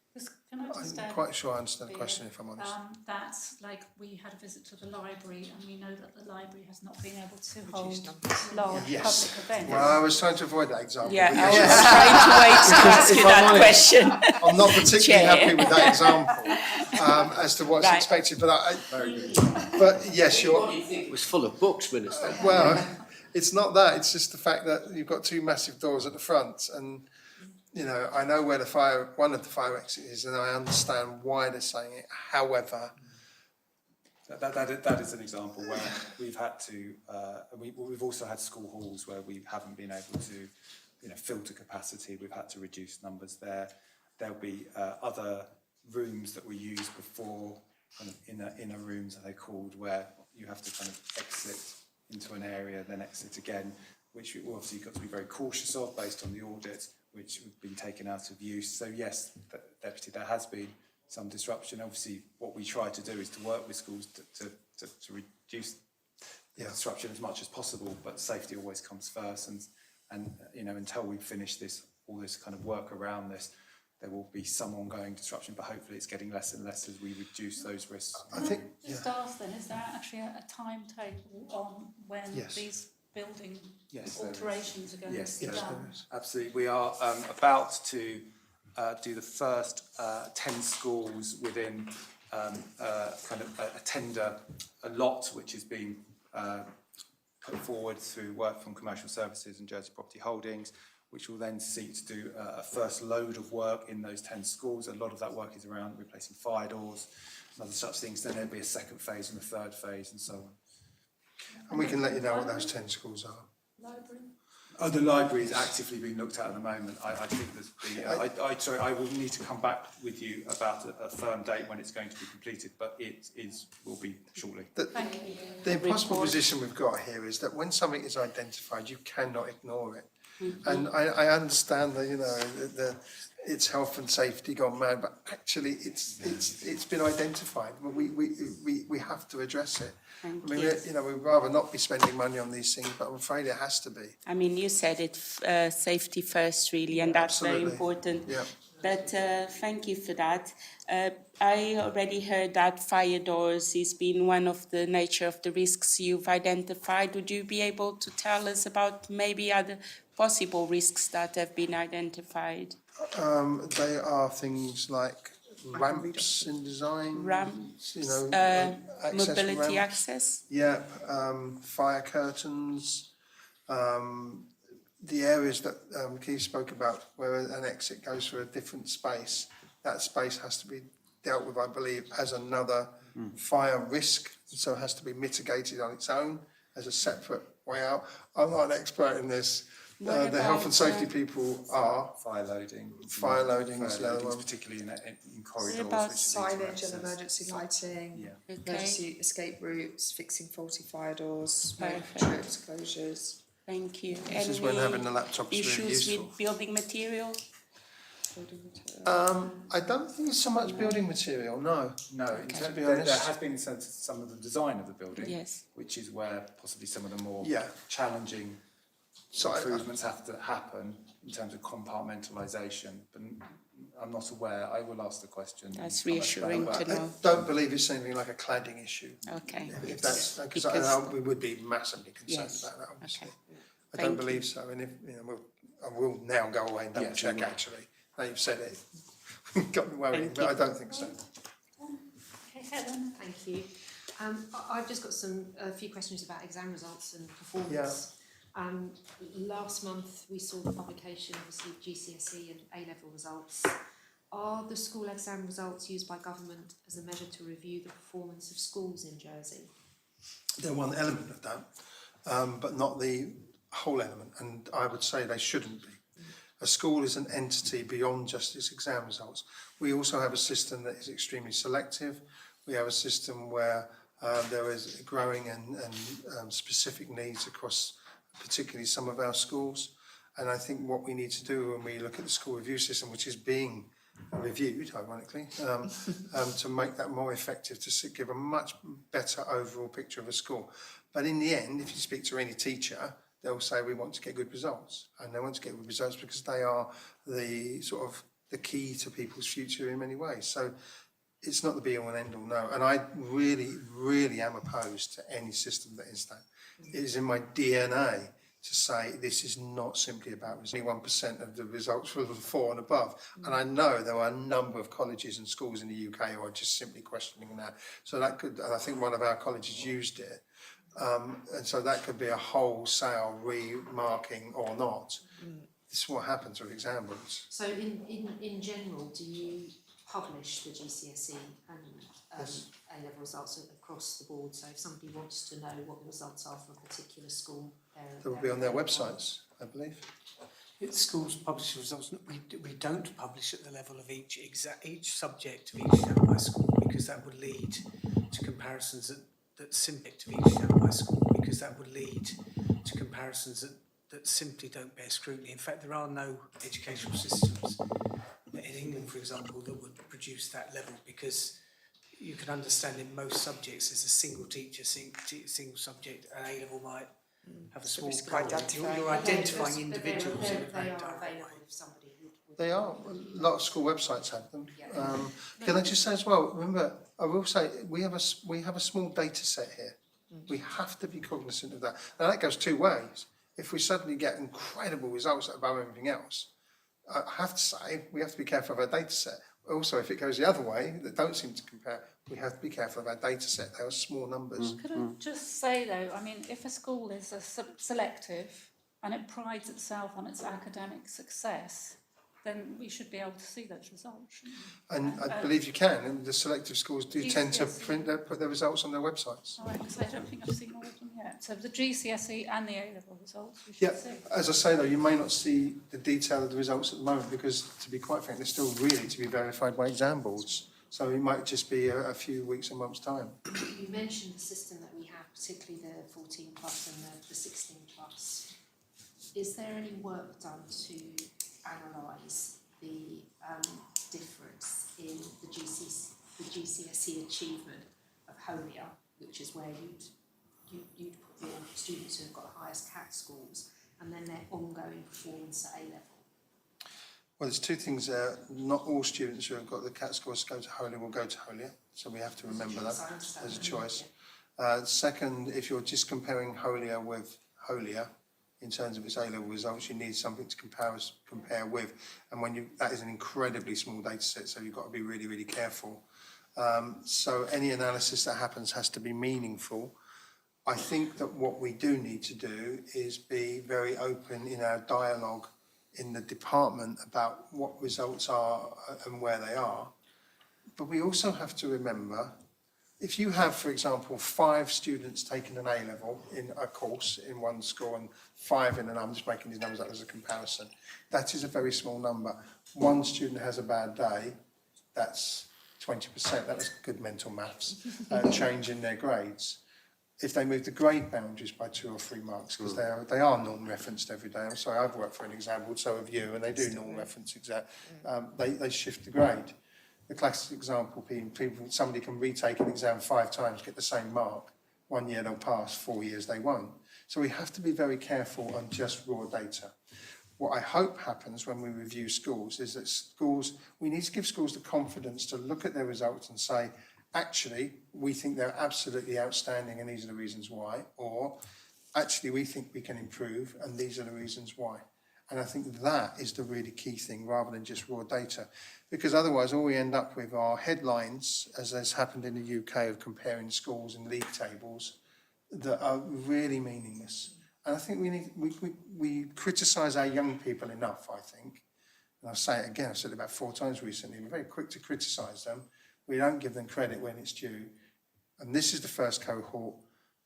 Can I just I'm add, quite sure I understand the question, if I'm honest. that's like we had a visit to the library and we know that the library has not been able to hold Reduced numbers. large Yes. public events. Well, I was trying to avoid that example. Yeah, but I yes, was trying to wait to ask you if I'm that honest, question. I'm not particularly Chair. happy with that example as to what's Right. expected, but yes, What you're, do you think? It was full of books, Minister. well, it's not that, it's just the fact that you've got 2 massive doors at the front and, I know where one of the fire exits is and I understand why they're saying it. However, That is an example where we've had to, we've also had school halls where we haven't been able to, fill to capacity. We've had to reduce numbers there. There'll be other rooms that we used before, kind of inner rooms, are they called, where you have to kind of exit into an area, then exit again, which we obviously got to be very cautious of based on the audit, which have been taken out of use. So yes, Deputy, there has been some disruption. Obviously, what we try to do is to work with schools to reduce the disruption as much as possible, but safety always comes first. And until we finish all this kind of work around this, there will be some ongoing disruption, but hopefully it's getting less and less as we reduce those risks. I think, Just ask then, is there actually a timetable on when Yes. these building Yes, there is. alterations are going Yes, to be there done? is. Absolutely. We are about to do the first 10 schools within kind of a tender, a lot which is being put forward through work from Commercial Services and Jersey Property Holdings, which will then seek to do a first load of work in those 10 schools. A lot of that work is around replacing fire doors and other such things. Then there'll be a second phase and a third phase and so on. and we can let you know what those 10 schools are. Library? Oh, the library is actively being looked at the moment. I think there's sorry, I will need to come back with you about a firm date when it's going to be completed, but will be shortly. Thank you. The impossible position we've got here is that when something is identified, you cannot ignore it. And I understand that, you know, it's health and safety gone mad, but actually it's been identified. We have to address it. Thank I mean, you. we'd rather not be spending money on these things, but I'm afraid it has to be. I mean, you said it, safety first, really, and that's very Absolutely. important. Yeah. But thank you for that. I already heard that fire doors is been one of the nature of the risks you've identified. Would you be able to tell us about maybe other possible risks that have been identified? They are things like ramps in design. Ramps, you know, access mobility ramps. access? Yeah, fire curtains, the areas that Keith spoke about where an exit goes through a different space, that space has to be dealt with, I believe, as another fire risk, so it has to be mitigated on its own as a separate way out. I'm not an expert in this. The health and safety people are. Fire loading. Fire loading is the other one. Particularly in corridors. about which lead to Signage access. and emergency lighting, Yeah. emergency escape routes, fixing faulty fire doors, Perfect. trips, closures. Thank you. This is when having the laptop is really issues useful. with building material? Building material. I don't think it's so much building material, no. No, To be there honest. has been some of the design of the building, Yes. which is where possibly some of the more Yeah. challenging So improvements have to happen in terms of compartmentalisation. But I'm not aware. I will ask the question. That's How much reassuring that- to I know. don't believe it's anything like a cladding issue. Okay. If that's, because Because- we would be massively concerned Yes. about that, obviously. Okay. I Thank don't you. believe so, and if, you know, I will now go away and double Yes, check we will. actually. Now you've said it, got me worrying, Thank but you. I don't think so. Okay, Helen? Thank you. I've just got a few questions about exam results and performance. Last month we saw the publication obviously of GCSE and A-level results. Are the school exam results used by government as a measure to review the performance of schools in Jersey? They're one element of that, but not the whole element, and I would say they shouldn't be. A school is an entity beyond just its exam results. We also have a system that is extremely selective. We have a system where there is growing and specific needs across particularly some of our schools. And I think what we need to do when we look at the school review system, which is being reviewed, ironically, to make that more effective, to give a much better overall picture of a school. But in the end, if you speak to any teacher, they'll say we want to get good results. And they want to get good results because they are the sort of the key to people's future in many ways. So it's not the be all and end all, no. And I really, really am opposed to any system that is that. It is in my DNA to say this is not simply about 21% of the results for the 4 and above. And I know there are a number of colleges and schools in the UK who are just simply questioning that. So that could, and I think one of our colleges used it. And so that could be a wholesale remarking or not. This is what happens with exam rules. So in general, do you publish the GCSE and Yes. A-level results across the board? So if somebody wants to know what the results are for a particular school, They will be on their websites, I believe. Schools publish results. We don't publish at the level of each subject of each standardised school because that would lead to comparisons that simply that simply don't bear scrutiny. In fact, there are no educational systems in England, for example, that would produce that level because you can understand in most subjects there's a single teacher, single subject. An A-level might have a small it's group. identifying. You're identifying individuals in a They very are direct way. available if somebody would They are. A lot of school websites have them. Can I just say as well, remember, I will say, we have a small data set here. We have to be cognizant of that. Now, that goes two ways. If we suddenly get incredible results above everything else, I have to say, we have to be careful of our data set. Also, if it goes the other way, that don't seem to compare, we have to be careful of our data set. They are small numbers. Could I just say though, I mean, if a school is selective and it prides itself on its academic success, then we should be able to see those results, shouldn't we? And I believe you can, and the selective schools do Yes, tend to yes. put their results on their websites. All right, because I don't think I've seen all of them yet. So the GCSE and the A-level results, we should Yeah, see. as I say though, you may not see the detail of the results at the moment because, to be quite frank, they're still really to be verified by exam boards. So it might just be a few weeks and months' time. You mentioned the system that we have, particularly the 14 plus and the 16 plus. Is there any work done to analyse the difference in the GCSE achievement of HOLIA, which is where you'd put your students who have got the highest CAT scores, and then their ongoing performance at A-level? Well, there's two things there. Not all students who have got the CAT scores to go to HOLIA will go to HOLIA, so we have to remember that as a choice. Second, if you're just comparing HOLIA with HOLIA, in terms of its A-level results, you need something to compare with. And that is an incredibly small data set, so you've got to be really, really careful. So any analysis that happens has to be meaningful. I think that what we do need to do is be very open in our dialogue in the department about what results are and where they are. But we also have to remember, if you have, for example, 5 students taking an A-level in a course in one school and 5 in another, I'm just making these numbers up as a comparison, that is a very small number. One student has a bad day, that's 20%, that was good mental maths, change in their grades. If they move the grade boundaries by 2 or 3 marks, because they are non-referenced every day. I'm sorry, I've worked for an exam board, so have you, and they do non-reference exam. They shift the grade. The classic example being somebody can retake an exam 5 times, get the same mark. 1 year they'll pass, 4 years they won't. So we have to be very careful on just raw data. What I hope happens when we review schools is that we need to give schools the confidence to look at their results and say, actually, we think they're absolutely outstanding and these are the reasons why, or actually we think we can improve and these are the reasons why. And I think that is the really key thing rather than just raw data. Because otherwise all we end up with are headlines, as has happened in the UK, of comparing schools and league tables that are really meaningless. And I think we criticise our young people enough, I think. And I'll say it again, I've said it about 4 times recently, we're very quick to criticise them. We don't give them credit when it's due. And this is the first cohort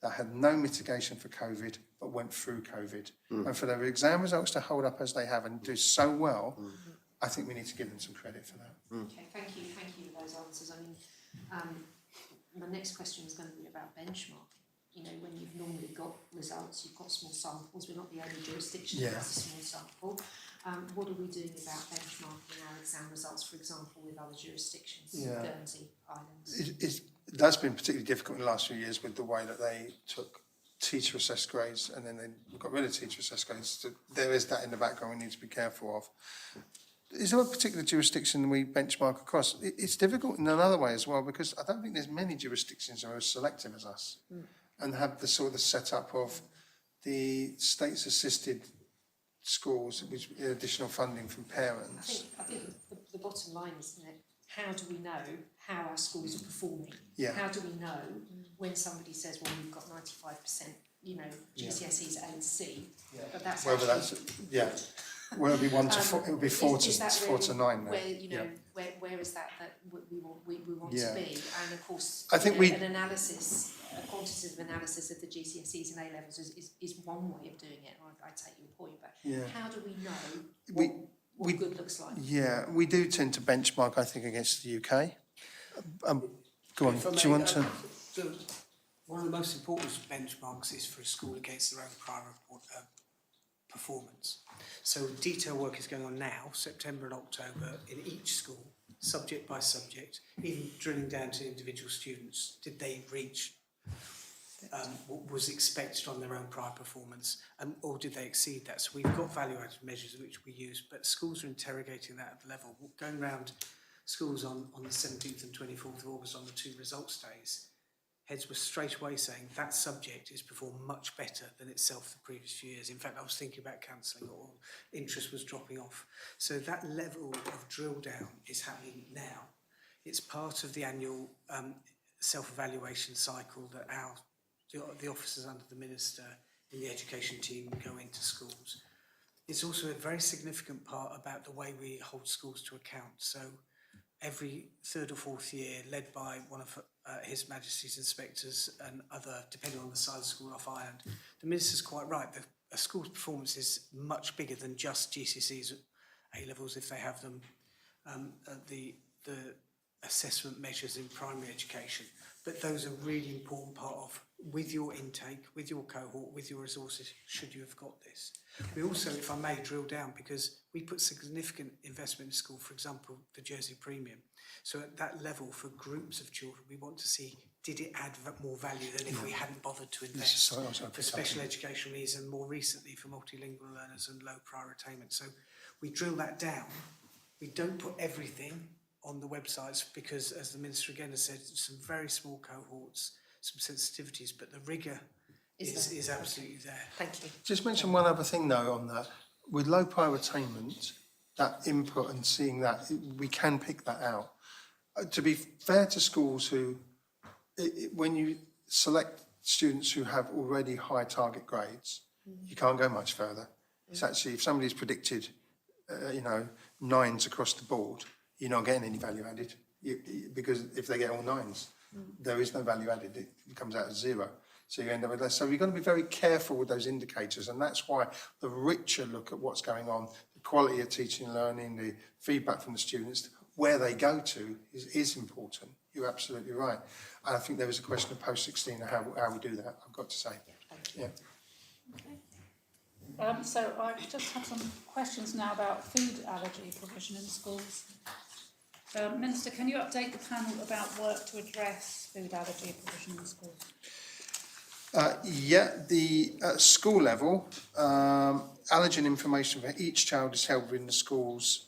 that had no mitigation for COVID, but went through COVID. And for their exam results to hold up as they have and do so well, I think we need to give them some credit for that. Okay, thank you for those answers. I mean, my next question is going to be about benchmarking. You know, when you've normally got results, you've got small samples. We're not the only jurisdiction that has a small sample. What are we doing about benchmarking our exam results, for example, with other jurisdictions, Guernsey Islands? That's been particularly difficult in the last few years with the way that they took teacher assessed grades and then they got rid of teacher assessed grades. So there is that in the background we need to be careful of. Is there a particular jurisdiction we benchmark across? It's difficult in another way as well because I don't think there's many jurisdictions that are as selective as us and have the sort of setup of the states assisted schools with additional funding from parents. I think the bottom line is, isn't it, how do we know how our schools are performing? Yeah. How do we know when somebody says, well, we've got 95%, you know, GCSEs A and C, but that's whether that's, well, it'll be 1 to 4, it'll be 4 is that to 9 now. Where, you know, where is that we want to be? And of course, I think an analysis, a quantitative analysis of the GCSEs and A levels is one way of doing it. I take your point, but how do we know what good looks like? Yeah, we do tend to benchmark, I think, against the UK. Go on, do you want to? One of the most important benchmarks is for a school against their own prior performance. So detail work is going on now, September and October, in each school, subject by subject, even drilling down to individual students. Did they reach what was expected on their own prior performance, or did they exceed that? So we've got value-added measures which we use, but schools are interrogating that at the level. Going around schools on the 17th and 24th of August on the 2 results days, heads were straight away saying that subject is performed much better than itself the previous few years. In fact, I was thinking about cancelling, or interest was dropping off. So that level of drill down is happening now. It's part of the annual self-evaluation cycle that the officers under the Minister in the education team go into schools. It's also a very significant part about the way we hold schools to account. So every 3rd or 4th year, led by one of His Majesty's inspectors and other, depending on the size of the school off Ireland, the Minister's quite right. A school's performance is much bigger than just GCSEs, A-levels if they have them, the assessment measures in primary education. But those are really important part of, with your intake, with your cohort, with your resources, should you have got this. We also, if I may, drill down, because we put significant investment in school, for example, the Jersey Premium. So at that level, for groups of children, we want to see, did it add more value than if we hadn't bothered to invest for special educational needs, and more recently for multilingual learners and low prior attainment. So we drill that down. We don't put everything on the websites because, as the Minister again has said, some very small cohorts, some sensitivities, but the rigour is absolutely there. Thank you. Just mention one other thing though on that. With low prior attainment, that input and seeing that, we can pick that out. To be fair to schools who, when you select students who have already high target grades, you can't go much further. It's actually, if somebody's predicted, 9s across the board, you're not getting any value added, because if they get all 9s, there is no value added. It comes out as 0. So you end up with less. So you've got to be very careful with those indicators, and that's why the richer look at what's going on, the quality of teaching and learning, the feedback from the students, where they go to is important. You're absolutely right. And I think there was a question of post-16 and how we do that, I've got to say. Yeah. So I just have some questions now about food allergy provision in schools. Minister, can you update the panel about work to address food allergy provision in schools? The school level, allergen information for each child is held within the school's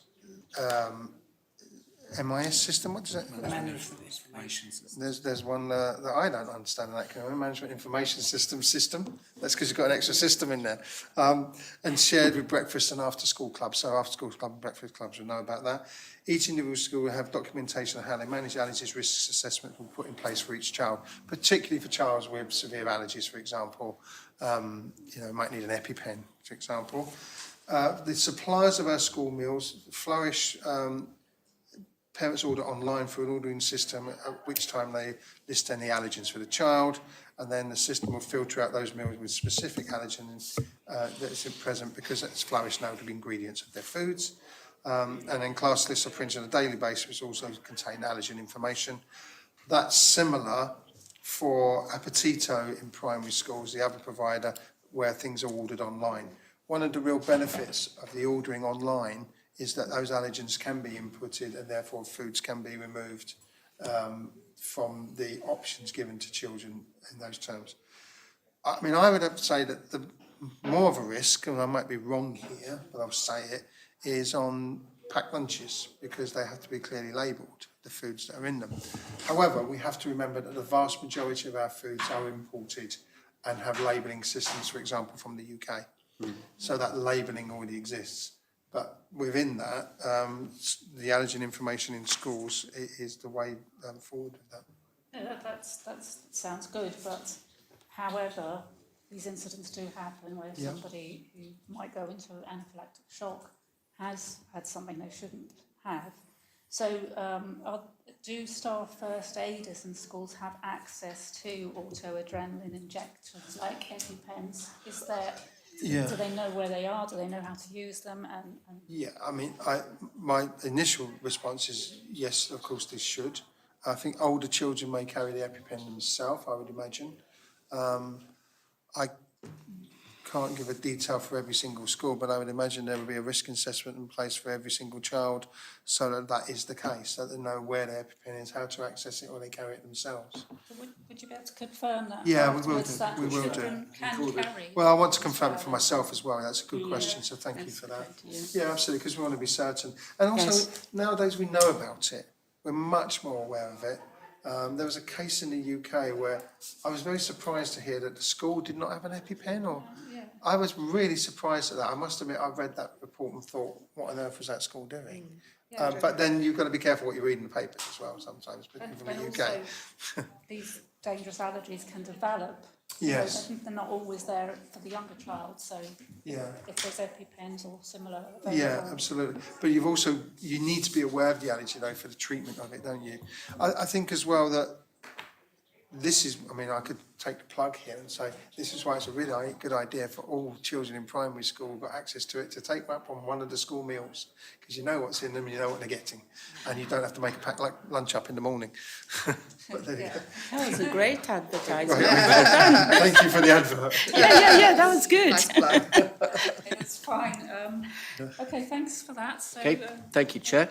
MIS system. What does that mean? Management information system. There's one that I don't understand, that kind of management information system. That's because you've got an extra system in there. And shared with breakfast and after school clubs. So after school club and breakfast clubs will know about that. Each individual school will have documentation of how they manage allergies, risks assessment will be put in place for each child, particularly for children with severe allergies, for example. Might need an EpiPen, for example. The suppliers of our school meals, Flourish, parents order online through an ordering system, at which time they list any allergens for the child, and then the system will filter out those meals with specific allergens that is present, because it's Flourish know the ingredients of their foods. And then class lists are printed on a daily basis, which also contain allergen information. That's similar for Appetito in primary schools, the other provider, where things are ordered online. One of the real benefits of the ordering online is that those allergens can be inputted, and therefore foods can be removed from the options given to children in those terms. I mean, I would have to say that the more of a risk, and I might be wrong here, but I'll say it, is on packed lunches, because they have to be clearly labelled, the foods that are in them. However, we have to remember that the vast majority of our foods are imported and have labelling systems, for example, from the UK. So that labelling already exists. But within that, the allergen information in schools is the way forward with that. Yeah, that sounds good, but however, these incidents do happen where somebody who might go into anaphylactic shock has had something they shouldn't have. So do staff first aiders in schools have access to auto-adrenaline injectors like EpiPens? Is there... Yeah. Do they know where they are? Do they know how to use them? Yeah, I mean, my initial response is yes, of course they should. I think older children may carry the EpiPen themselves, I would imagine. I can't give a detail for every single school, but I would imagine there would be a risk assessment in place for every single child so that that is the case, that they know where their EpiPen is, how to access it, or they carry it themselves. So would you be able to confirm that? Yeah, we will afterwards, do. that We will do. children can carry? Well, I want to as confirm it well? for myself as well. That's a good Yeah, question, so thank you that's for a that. good idea. Yeah, absolutely, because we want to be certain. And also, Yes. nowadays we know about it. We're much more aware of it. There was a case in the UK where I was very surprised to hear that the school did not have an EpiPen, or Yeah. I was really surprised at that. I must admit, I read that report and thought, what on earth was that school doing? Yeah. But then you've got to be careful what you read in the papers as well sometimes, But particularly but from the UK. also, these dangerous allergies can develop. Yes. So they're not always there for the younger child, so Yeah. if there's EpiPens or similar Yeah, available. absolutely. But you need to be aware of the allergy though for the treatment of it, don't you? I think as well that this is, I mean, I could take the plug here and say, this is why it's a really good idea for all children in primary school who've got access to it to take up on one of the school meals, because you know what's in them and you know what they're getting, and you don't have to make a packed lunch up in the morning. But there you go. That was a great advertisement. Thank you for the advert. Yeah, that was good. Nice plug. It's fine. Okay, thanks for that. So, Okay, thank you, Chair.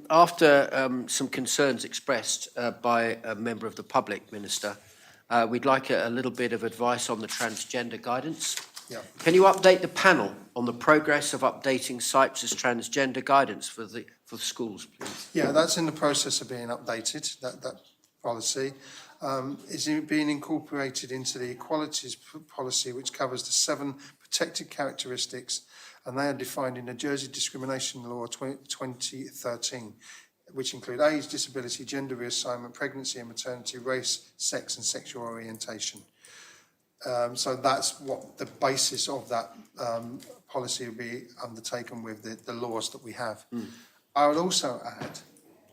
After some concerns expressed by a member of the public, Minister, we'd like a little bit of advice on the transgender guidance. Yeah. Can you update the panel on the progress of updating CEHA's transgender guidance for the schools, please? Yeah, that's in the process of being updated, that policy. Is being incorporated into the equalities policy, which covers the 7 protected characteristics, and they are defined in the Jersey Discrimination Law 2013, which include age, disability, gender reassignment, pregnancy and maternity, race, sex and sexual orientation. So that's what the basis of that policy will be undertaken with the laws that we have. I would also add,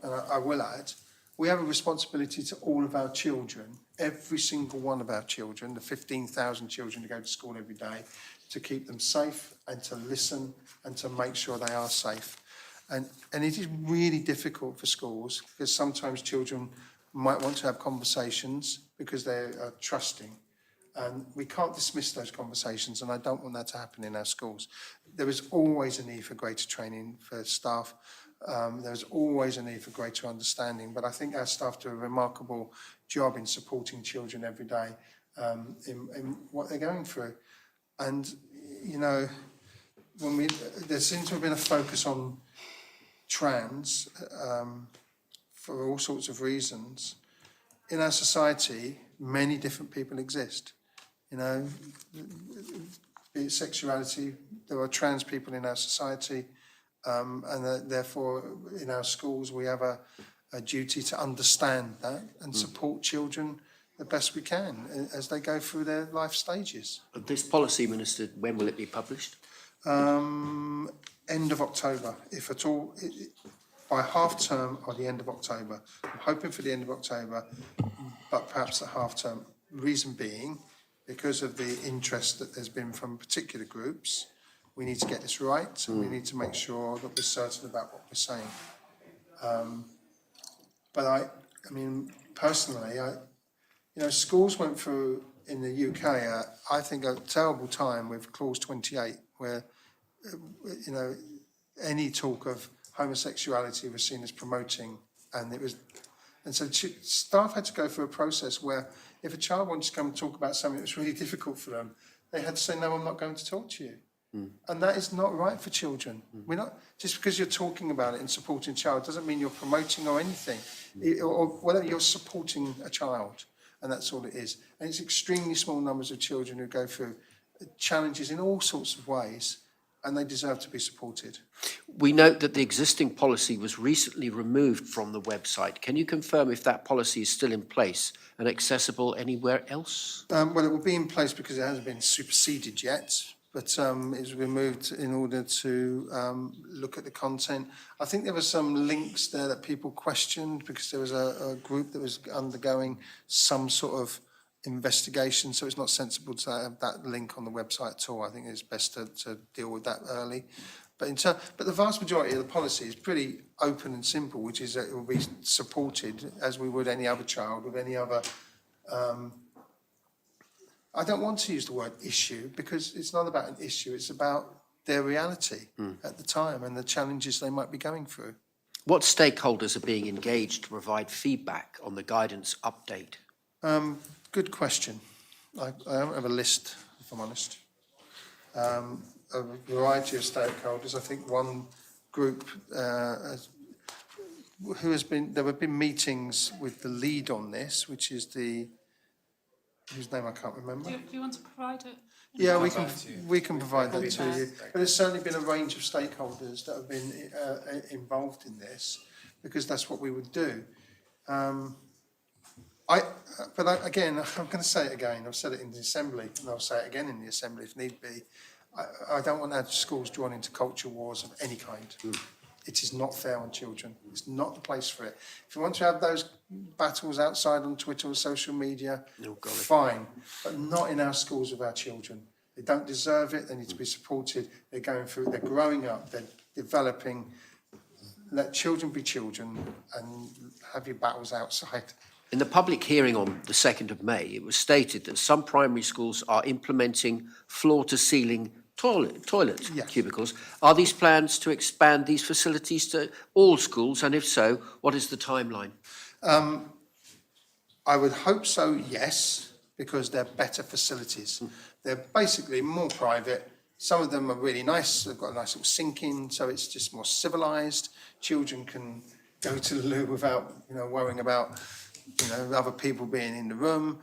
and I will add, we have a responsibility to all of our children, every single one of our children, the 15,000 children who go to school every day, to keep them safe and to listen and to make sure they are safe. And it is really difficult for schools because sometimes children might want to have conversations because they are trusting. And we can't dismiss those conversations, and I don't want that to happen in our schools. There is always a need for greater training for staff. There's always a need for greater understanding, but I think our staff do a remarkable job in supporting children every day in what they're going through. And, you know, there seems to have been a focus on trans for all sorts of reasons. In our society, many different people exist. You know, be it sexuality, there are trans people in our society, and therefore in our schools we have a duty to understand that and support children the best we can as they go through their life stages. This policy, Minister, when will it be published? End of October, if at all, by half term or the end of October. I'm hoping for the end of October, but perhaps at half term. Reason being, because of the interest that there's been from particular groups, we need to get this right, and we need to make sure that we're certain about what we're saying. But I mean, personally, you know, schools went through in the UK, I think, a terrible time with Clause 28, where, you know, any talk of homosexuality was seen as promoting, and so staff had to go through a process where if a child wanted to come and talk about something that was really difficult for them, they had to say, no, I'm not going to talk to you. And that is not right for children. We're not, just because you're talking about it and supporting a child doesn't mean you're promoting or anything, or whether you're supporting a child, and that's all it is. And it's extremely small numbers of children who go through challenges in all sorts of ways, and they deserve to be supported. We note that the existing policy was recently removed from the website. Can you confirm if that policy is still in place and accessible anywhere else? Well, it will be in place because it hasn't been superseded yet, but it's removed in order to look at the content. I think there were some links there that people questioned because there was a group that was undergoing some sort of investigation, so it's not sensible to have that link on the website at all. I think it's best to deal with that early. But the vast majority of the policy is pretty open and simple, which is that it will be supported as we would any other child with any other I don't want to use the word issue because it's not about an issue, it's about their reality at the time and the challenges they might be going through. What stakeholders are being engaged to provide feedback on the guidance update? Good question. I don't have a list, if I'm honest. A variety of stakeholders. I think one group there have been meetings with the lead on this, which is whose name I can't remember. Do you want to provide it? Yeah, we can provide that to you. But there's certainly been a range of stakeholders that have been involved in this, because that's what we would do. Again, I'm going to say it again. I've said it in the Assembly, and I'll say it again in the Assembly if need be. I don't want our schools drawn into culture wars of any kind. It is not fair on children. It's not the place for it. If you want to have those battles outside on Twitter or social media, fine, but not in our schools with our children. They don't deserve it. They need to be supported. They're growing up, they're developing. Let children be children and have your battles outside. In the public hearing on the 2nd of May, it was stated that some primary schools are implementing floor-to-ceiling toilet cubicles. Are these plans to expand these facilities to all schools? And if so, what is the timeline? I would hope so, yes, because they're better facilities. They're basically more private. Some of them are really nice. They've got a nice little sink in, so it's just more civilised. Children can go to the loo without, worrying about, other people being in the room.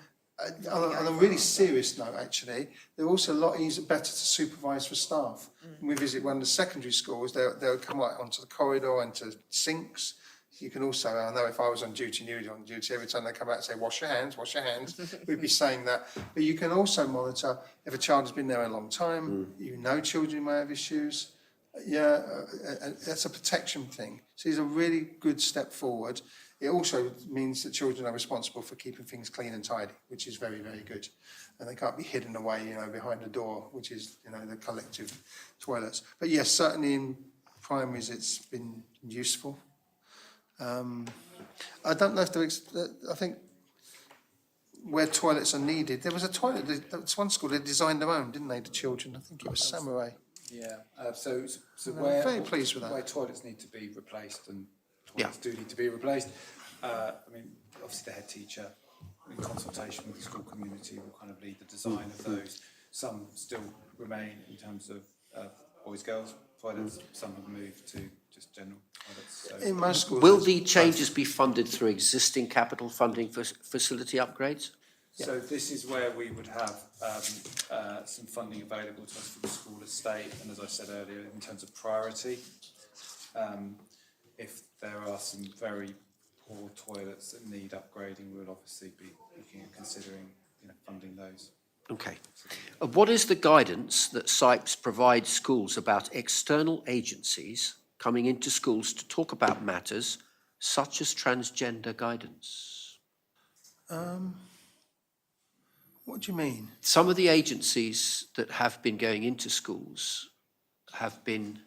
On a really serious note, actually, they're also a lot better to supervise for staff. When we visit one of the secondary schools, they'll come out onto the corridor, into sinks. You can also, I know if I was on duty and you were on duty, every time they come out and say, wash your hands, we'd be saying that. But you can also monitor if a child has been there a long time, children may have issues. That's a protection thing. So it's a really good step forward. It also means that children are responsible for keeping things clean and tidy, which is very, very good. And they can't be hidden away, behind the door, which is, the collective toilets. But yes, certainly in primaries it's been useful. I don't know if I think where toilets are needed, there was a toilet, that's one school, they designed their own, didn't they, the children? I think it was Samurai. Yeah, I'm very pleased with that. Where toilets need to be replaced and toilets do need to be replaced. Obviously the head teacher, in consultation with the school community, will kind of lead the design of those. Some still remain in terms of boys, girls toilets. Some have moved to just general toilets. So. In most schools, will the changes be funded through existing capital funding for facility upgrades? So this is where we would have some funding available to us for the school estate, and as I said earlier, in terms of priority, if there are some very poor toilets that need upgrading, we'll obviously be looking at considering funding those. Okay. What is the guidance that CEHA provides schools about external agencies coming into schools to talk about matters such as transgender guidance? What do you mean? Some of the agencies that have been going into schools have been,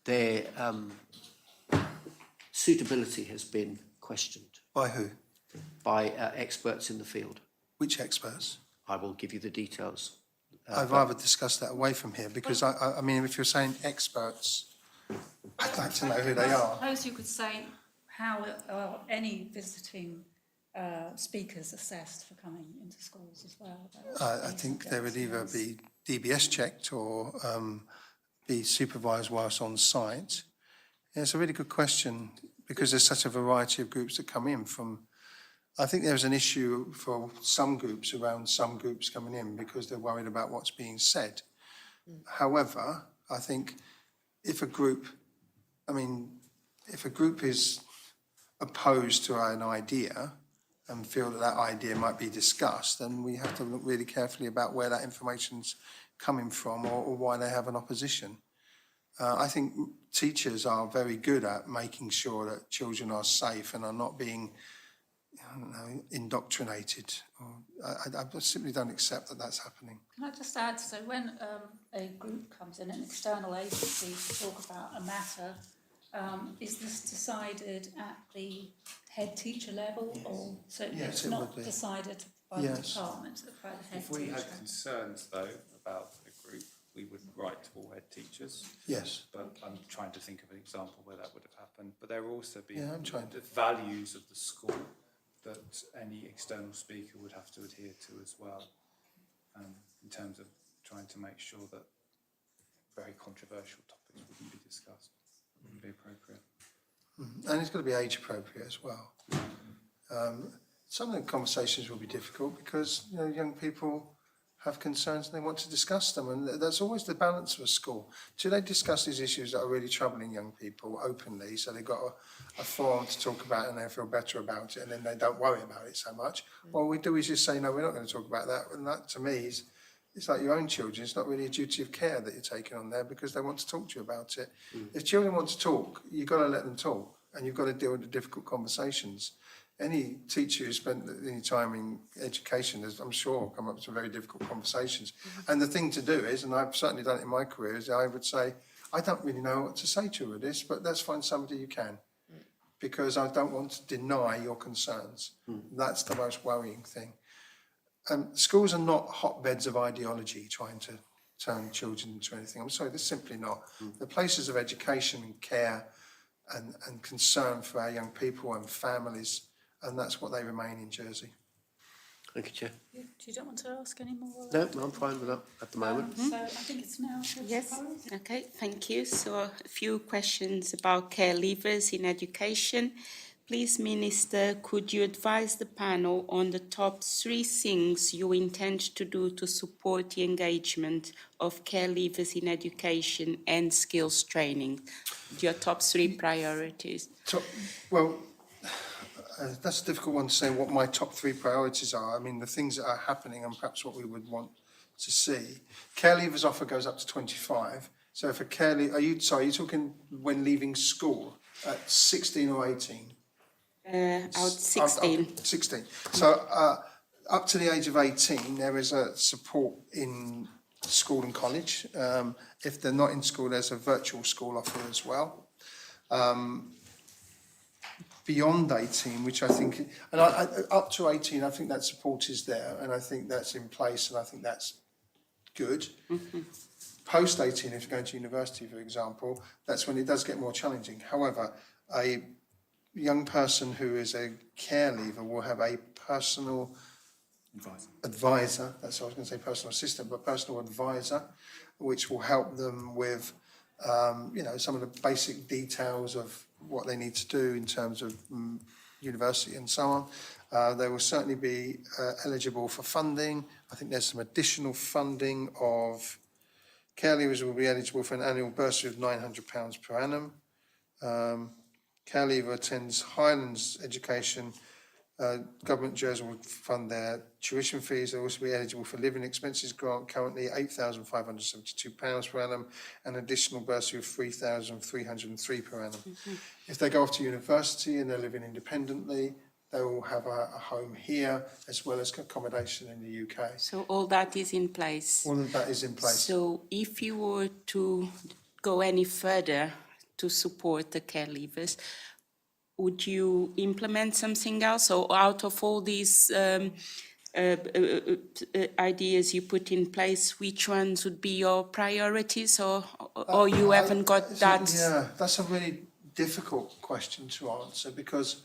their suitability has been questioned. By who? By experts in the field. Which experts? I will give you the details. I'd rather discuss that away from here because, I mean, if you're saying experts, I'd like to know who they are. I suppose you could say how are any visiting speakers assessed for coming into schools as well? I think they would either be DBS checked or be supervised whilst on site. Yeah, it's a really good question because there's such a variety of groups that come in from. I think there's an issue for some groups around some groups coming in because they're worried about what's being said. However, I think if a group is opposed to an idea and feel that idea might be discussed, then we have to look really carefully about where that information's coming from or why they have an opposition. I think teachers are very good at making sure that children are safe and are not being indoctrinated. I simply don't accept that that's happening. Can I just add, so when a group comes in, an external agency, to talk about a matter, is this decided at the head teacher level? Or so Yes, it's it not would be. decided by the Yes. department, by the head If we had teacher. concerns though about a group, we would write to all head teachers. Yes. But I'm trying to think of an example where that would have happened. But there will also be Yeah, I'm trying to. the values of the school that any external speaker would have to adhere to as well, in terms of trying to make sure that very controversial topics wouldn't be discussed, wouldn't be appropriate. And it's got to be age appropriate as well. Some of the conversations will be difficult because, you know, young people have concerns and they want to discuss them, and that's always the balance of a school. Do they discuss these issues that are really troubling young people openly, so they've got a forum to talk about it and they feel better about it, and then they don't worry about it so much? Or we just say, no, we're not going to talk about that, and that to me is, it's like your own children. It's not really a duty of care that you're taking on there because they want to talk to you about it. If children want to talk, you've got to let them talk, and you've got to deal with the difficult conversations. Any teacher who spent any time in education has, I'm sure, come up with some very difficult conversations. And the thing to do is, and I've certainly done it in my career, is I would say, I don't really know what to say to you with this, but let's find somebody who can. Because I don't want to deny your concerns. That's the most worrying thing. Schools are not hotbeds of ideology trying to turn children into anything. I'm sorry, they're simply not. They're places of education and care and concern for our young people and families, and that's what they remain in Jersey. Thank you, Chair. You don't want to ask any more? No, I'm fine with that at the moment. So I think it's now. Yes, okay, thank you. So a few questions about care leavers in education. Please, Minister, could you advise the panel on the top 3 things you intend to do to support the engagement of care leavers in education and skills training? Your top 3 priorities. That's a difficult one to say what my top 3 priorities are. I mean, the things that are happening and perhaps what we would want to see. Care leavers offer goes up to 25. So if a care leaver, are you talking when leaving school at 16 or 18? Out 16. 16. So up to the age of 18, there is a support in school and college. If they're not in school, there's a virtual school offer as well. Beyond 18, which I think, and up to 18, I think that support is there, and I think that's in place, and I think that's good. Post 18, if you're going to university, for example, that's when it does get more challenging. However, a young person who is a care leaver will have a personal advisor, that's what I was going to say, personal assistant, but personal advisor, which will help them with, some of the basic details of what they need to do in terms of university and so on. They will certainly be eligible for funding. I think there's some additional funding of care leavers will be eligible for an annual bursary of £900 per annum. Care leaver attends Highlands education. Government Jersey will fund their tuition fees. They'll also be eligible for living expenses grant, currently £8,572 per annum, and additional bursary of £3,303 per annum. If they go off to university and they're living independently, they will have a home here as well as accommodation in the UK. So all that is in place? All of that is in place. So if you were to go any further to support the care leavers, would you implement something else? Or out of all these ideas you put in place, which ones would be your priorities, or you haven't got that? Yeah, that's a really difficult question to answer because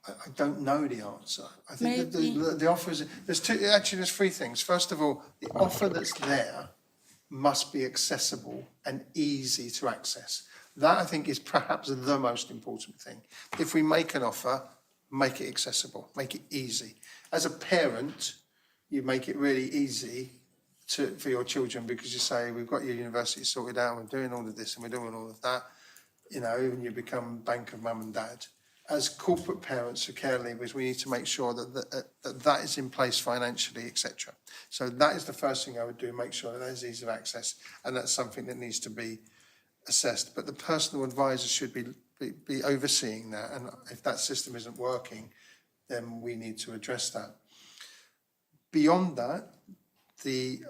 I don't know the answer. I think that the offer is, there's 3 things. First of all, the offer that's there must be accessible and easy to access. That, I think, is perhaps the most important thing. If we make an offer, make it accessible, make it easy. As a parent, you make it really easy for your children because you say, we've got your university sorted out, we're doing all of this and we're doing all of that, and you become bank of mum and dad. As corporate parents for care leavers, we need to make sure that is in place financially, etc. So that is the first thing I would do, make sure that there's ease of access, and that's something that needs to be assessed. But the personal advisor should be overseeing that, and if that system isn't working, then we need to address that. Beyond that,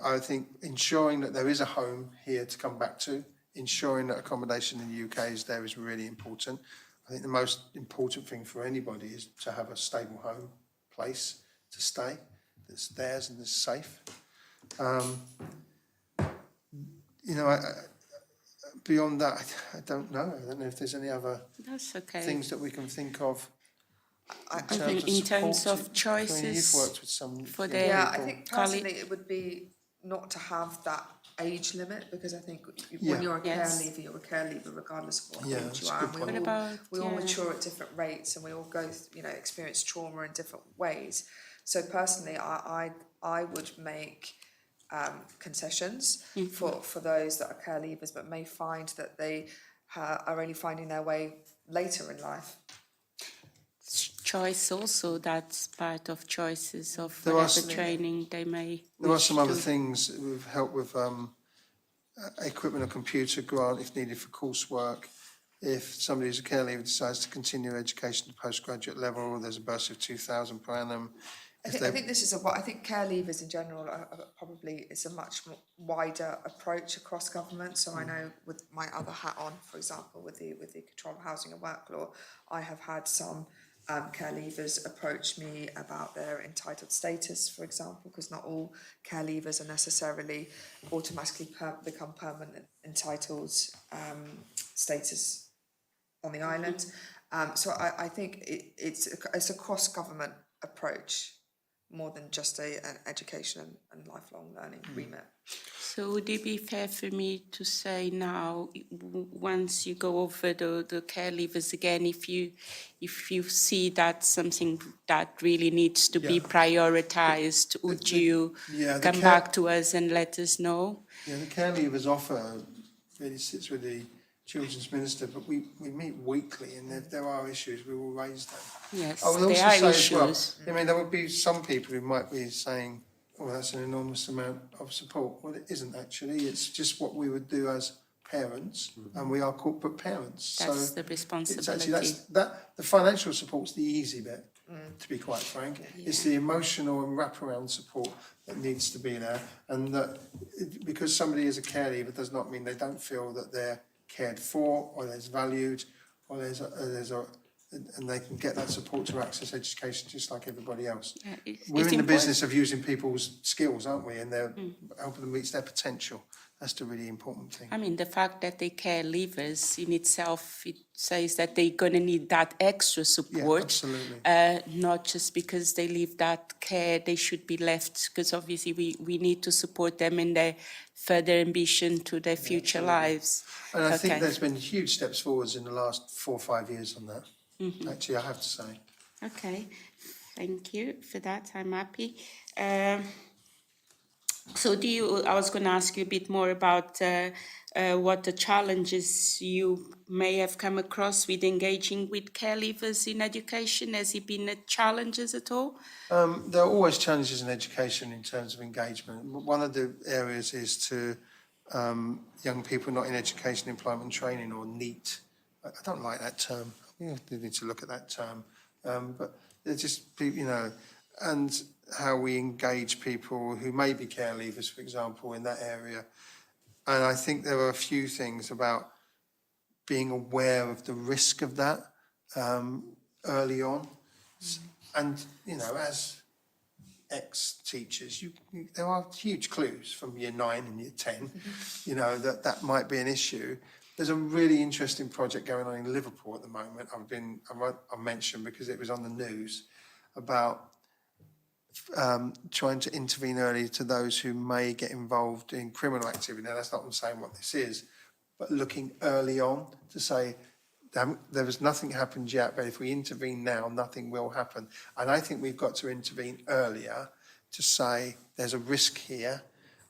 I think ensuring that there is a home here to come back to, ensuring that accommodation in the UK is there is really important. I think the most important thing for anybody is to have a stable home place to stay, that's theirs and that's safe. You know, beyond that, I don't know. I don't know if there's any other That's okay. things that we can think of I think in terms support of to- I mean, choices you've worked with some for young their- Yeah, I people. think personally it would be not to have that age limit, because I think Yeah. when you're a care Yes. leaver, you're a care leaver regardless of what Yeah, age that's you a are. good And point. What about, we all yeah. mature at different rates, and we all go, experience trauma in different ways. So personally, I would make concessions for those that are care leavers, but may find that they are only finding their way later in life. Choice also, that's part of choices of There are whatever some- training they may There are wish some other to- things that we've helped with, equipment or computer grant if needed for coursework. If somebody who's a care leaver decides to continue education at postgraduate level, there's a bursary of 2,000 per annum. I think this is I think care leavers in general are probably it's a much more wider approach across government. So I know with my other hat on, for example, with the Control of Housing and Work Law, I have had some care leavers approach me about their entitled status, for example, because not all care leavers are necessarily automatically become permanent entitled status on the island. So I think it's a cross-government approach more than just an education and lifelong learning remit. So would it be fair for me to say now, once you go over the care leavers again, if you see that something that really needs to be Yeah. prioritised, would you come back to us and let us know? Yeah, the care leavers offer really sits with the Children's Minister, but we meet weekly, and if there are issues, we will raise them. Yes, I will there also are say as well, issues. I mean, there would be some people who might be saying, oh, that's an enormous amount of support. Well, it isn't actually. It's just what we would do as parents, and we are corporate parents. That's so the responsibility. It's actually, the financial support's the easy bit, to be quite frank. It's the emotional and wraparound support that needs to be there, and that because somebody is a care leaver does not mean they don't feel that they're cared for, or there's valued, or and they can get that support to access education just like everybody else. Yeah, We're it's in the important. business of using people's skills, aren't we? And they're helping them reach their potential. That's the really important thing. I mean, the fact that they care leavers in itself, it says that they're going to need that extra support. absolutely. Not just because they leave that care, they should be left, because obviously we need to support them in their further ambition to their future lives. And I think Okay. there's been huge steps forwards in the last 4 or 5 years on that. Actually, I have to say. Okay, thank you for that. I'm happy. So I was going to ask you a bit more about what the challenges you may have come across with engaging with care leavers in education. Has it been challenges at all? There are always challenges in education in terms of engagement. One of the areas is to young people not in education, employment and training, or NEET. I don't like that term. We need to look at that term. But they're just, and how we engage people who may be care leavers, for example, in that area. And I think there are a few things about being aware of the risk of that early on. And, as ex-teachers, there are huge clues from year 9 and year 10, that might be an issue. There's a really interesting project going on in Liverpool at the moment. I mentioned because it was on the news about trying to intervene early to those who may get involved in criminal activity. Now, that's not saying what this is, but looking early on to say, there was nothing happened yet, but if we intervene now, nothing will happen. And I think we've got to intervene earlier to say there's a risk here,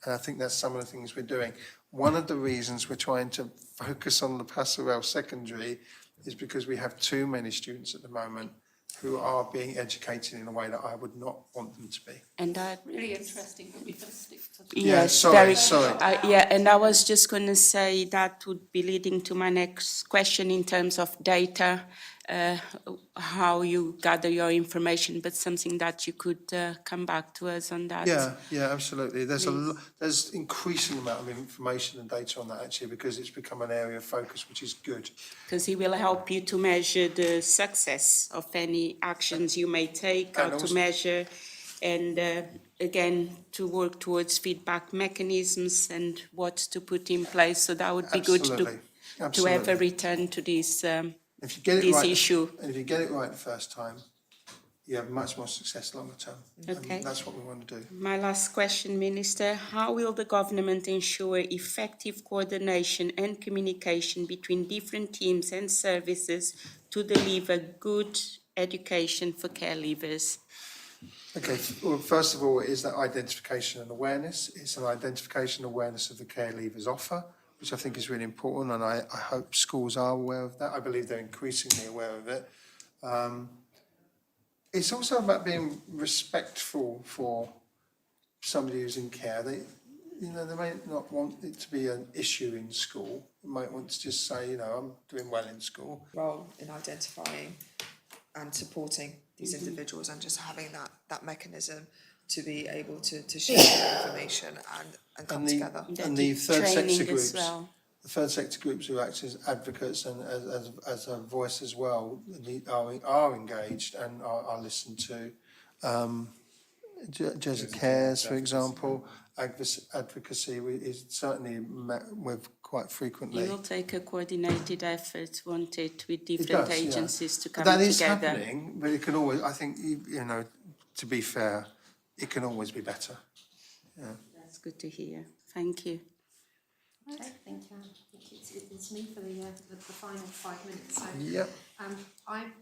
and I think that's some of the things we're doing. One of the reasons we're trying to focus on the Passerelle Secondary is because we have too many students at the moment who are being educated in a way that I would not want them to be. And that Really interesting, but we can stick to the... yes, sorry. and I was just going to say that would be leading to my next question in terms of data, how you gather your information, but something that you could come back to us on that. Yeah, absolutely. There's increasing amount of information and data on that actually, because it's become an area of focus, which is good. Because it will help you to measure the success of any actions you may take, And how to also- measure and again, to work towards feedback mechanisms and what to put in place. So that would be good to have a Absolutely. return to this, If you get it this right, issue. and if you get it right the first time, you have much more success longer term. Okay. And that's what we want to do. My last question, Minister. How will the government ensure effective coordination and communication between different teams and services to deliver good education for care leavers? Okay, well, first of all, it is that identification and awareness. It's an identification and awareness of the care leavers offer, which I think is really important, and I hope schools are aware of that. I believe they're increasingly aware of it. It's also about being respectful for somebody who's in care. They may not want it to be an issue in school. They might want to just say, I'm doing well in school. Role in identifying and supporting these individuals, and just having that mechanism to be able to share that information and come together. And the third sector Training groups. as well. The third sector groups who act as advocates and as a voice as well are engaged and are listened to. Jersey Cares, for example, advocacy is certainly met with quite frequently. It will take a coordinated effort, won't it, with It different does, agencies to come But together. that is happening, but it can always, I think, to be fair, it can always be better. Yeah. That's good to hear. Thank you. Okay, thank you. I think it's me for the final 5 minutes. So, Yep.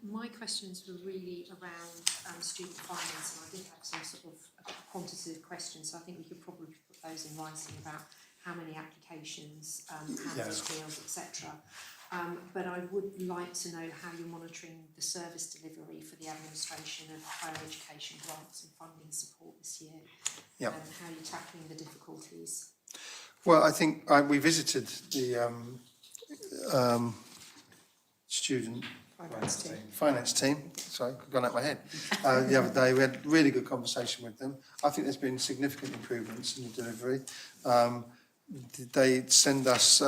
my questions were really around student finance, and I did have some sort of quantitative questions. So I think we could probably put those in writing about how many applications, how many deals, etc. But I would like to know how you're monitoring the service delivery for the administration of higher education grants and funding support this year, Yep. and how you're tackling the difficulties. Well, I think we visited the student finance team, sorry, gone out my head, the other day. We had a really good conversation with them. I think there's been significant improvements in the delivery. They send us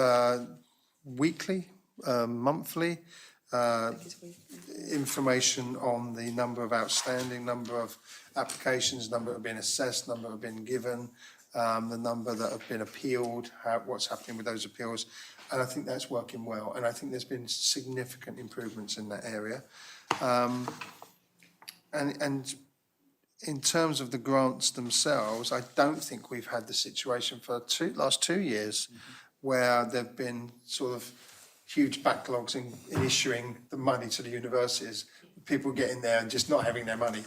weekly, monthly, information on the number of outstanding, number of applications, number that have been assessed, number that have been given, the number that have been appealed, what's happening with those appeals. And I think that's working well. And I think there's been significant improvements in that area. And in terms of the grants themselves, I don't think we've had the situation for last 2 years where there've been sort of huge backlogs in issuing the money to the universities. People getting there and just not having their money.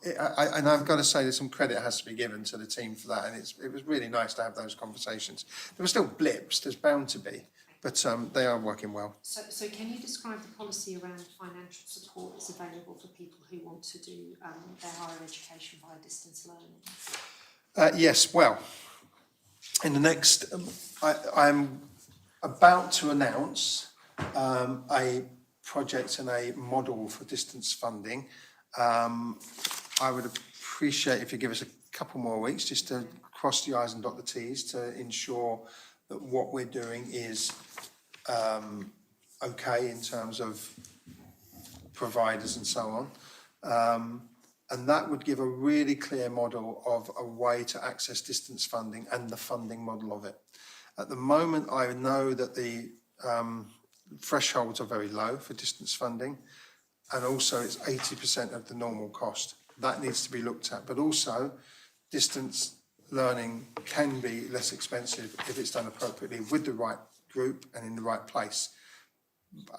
And I've got to say, there's some credit has to be given to the team for that, and it was really nice to have those conversations. There were still blips, there's bound to be, but they are working well. So can you describe the policy around financial support that's available for people who want to do their higher education via distance learning? Yes, well, in the next, I'm about to announce a project and a model for distance funding. I would appreciate if you give us a couple more weeks just to cross the I's and dot the T's to ensure that what we're doing is okay in terms of providers and so on. And that would give a really clear model of a way to access distance funding and the funding model of it. At the moment, I know that the thresholds are very low for distance funding, and also it's 80% of the normal cost. That needs to be looked at, but also distance learning can be less expensive if it's done appropriately with the right group and in the right place.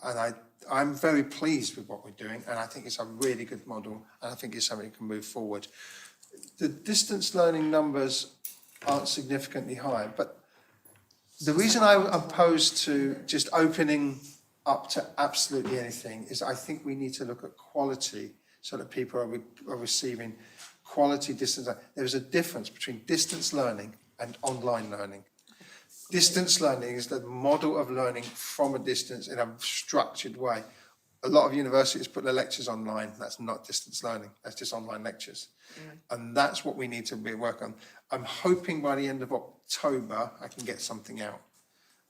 And I'm very pleased with what we're doing, and I think it's a really good model, and I think it's something that can move forward. The distance learning numbers aren't significantly high, but the reason I'm opposed to just opening up to absolutely anything is I think we need to look at quality so that people are receiving quality distance. There's a difference between distance learning and online learning. Distance learning is the model of learning from a distance in a structured way. A lot of universities put their lectures online. That's not distance learning. That's just online lectures. And that's what we need to work on. I'm hoping by the end of October I can get something out.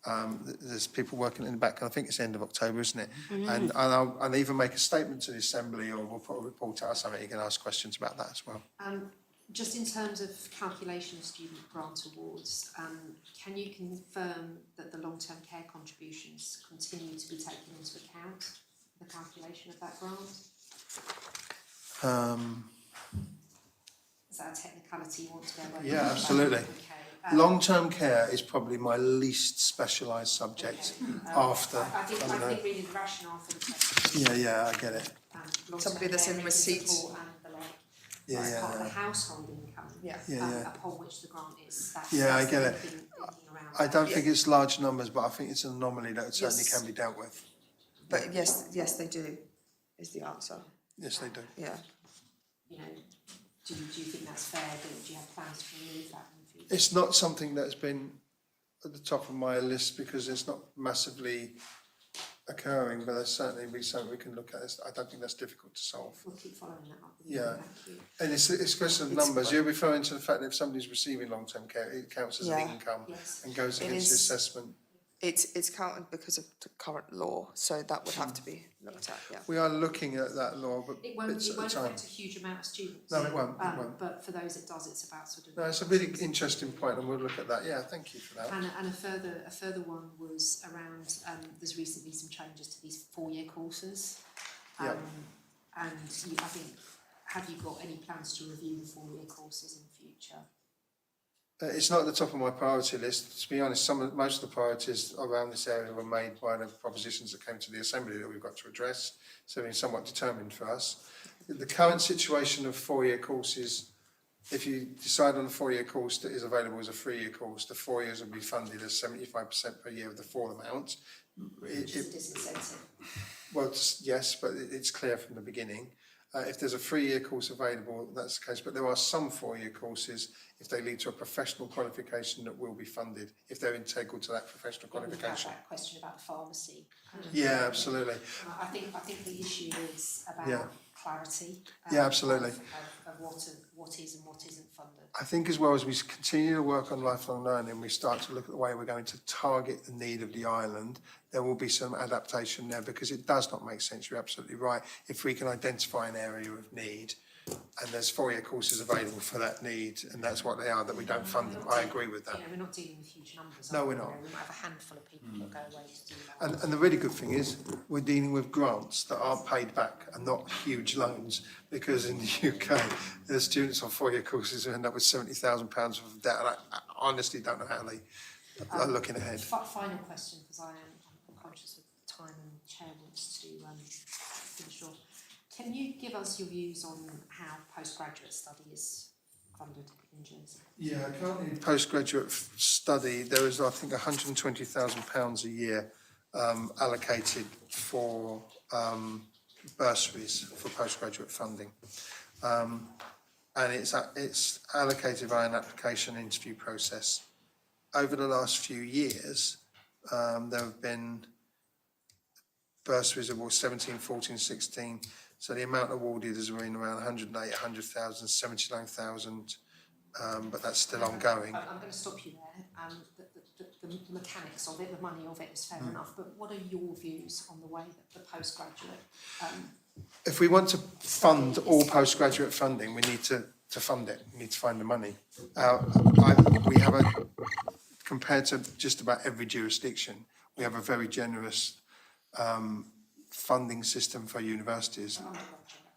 There's people working in the back, I think it's the end of October, isn't it? And I'll either make a statement to the Assembly or we'll put a report out or something. You can ask questions about that as well. Just in terms of calculation of student grant awards, can you confirm that the long-term care contributions continue to be taken into account for the calculation of that grant? Is that a technicality you want to go over? Yeah, absolutely. Okay. Long-term care is probably my least specialised subject after. I think really the rationale for the question. Yeah, I get it. Somebody that's in receipt. Yeah, Part of the household income. Upon which the grant is. I get it. Thinking around I don't that. think it's large numbers, but I think it's an anomaly that certainly Yes. can be dealt with. But yes, they do, is the answer. Yes, they do. Yeah. You know, do you think that's fair? Do you have plans to remove that in the future? It's not something that's been at the top of my list because it's not massively occurring, but there's certainly be something we can look at. I don't think that's difficult to solve. We'll keep following that up. Yeah. Thank you. And it's a question of numbers. You're referring to the fact that if somebody's receiving long-term care, it counts as an Yeah. income Yes. and goes It against the is. assessment. It's counted because of the current law, so that would have to be looked at, yeah. We are looking at that law, but It won't bits at a time. affect a huge amount of students. No, it won't, it won't. But for those it does, it's about sort of. No, it's a really interesting point and we'll look at that. Yeah, thank you for that. And a further one was around, there's recently some changes to these 4-year courses. Yeah. And I think, have you got any plans to review the 4-year courses in the future? It's not at the top of my priority list. To be honest, most of the priorities around this area were made by the propositions that came to the Assembly that we've got to address. So they've been somewhat determined for us. The current situation of 4-year courses, if you decide on a 4-year course that is available as a 3-year course, the 4 years will be funded as 75% per year of the full amount. Which is a disincentive. Well, yes, but it's clear from the beginning. If there's a 3-year course available, that's the case. But there are some 4-year courses, if they lead to a professional qualification, that will be funded if they're integral to that professional qualification. That question about the pharmacy. Yeah, absolutely. I think the issue is about Yeah. clarity. Yeah, absolutely. Of what is and what isn't funded. I think as well as we continue to work on lifelong learning, we start to look at the way we're going to target the need of the island. There will be some adaptation there because it does not make sense. You're absolutely right. If we can identify an area of need and there's 4-year courses available for that need, and that's what they are, that we don't fund them, I agree with that. You know, we're not dealing with huge numbers. No, are we? we're not. You know, we might have a handful of people that go away to do that. And the really good thing is we're dealing with grants that aren't paid back and not huge loans, because in the UK there's students on 4-year courses who end up with £70,000 of debt. And I honestly don't know how they are looking ahead. Final question, because I'm conscious of time and the chair wants to finish off. Can you give us your views on how postgraduate study is funded in Jersey? Yeah, currently postgraduate study, there is, I think, £120,000 a year allocated for bursaries for postgraduate funding. And it's allocated via an application interview process. Over the last few years, there have been bursaries awarded 17, 14, 16. So the amount awarded has been around 108, 100,000, 79,000, but that's still ongoing. I'm going to stop you there. The mechanics of it, the money of it is fair enough, but what are your views on the way that the postgraduate... If we want to fund all postgraduate funding, we need to fund it. We need to find the money. We have compared to just about every jurisdiction, we have a very generous funding system for universities.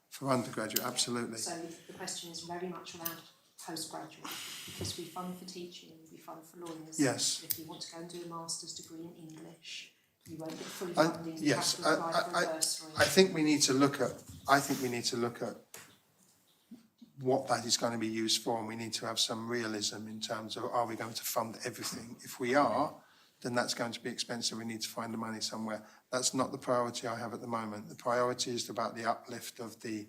For undergraduate, absolutely. So the question is very much around postgraduate, because we fund for teaching, we fund for lawyers. Yes. If you want to go and do a master's degree in English, you won't get fully funding. Yes, you have to apply for a bursary. I think we need to look at what that is going to be used for, and we need to have some realism in terms of, are we going to fund everything? If we are, then that's going to be expensive. We need to find the money somewhere. That's not the priority I have at the moment. The priority is about the uplift of the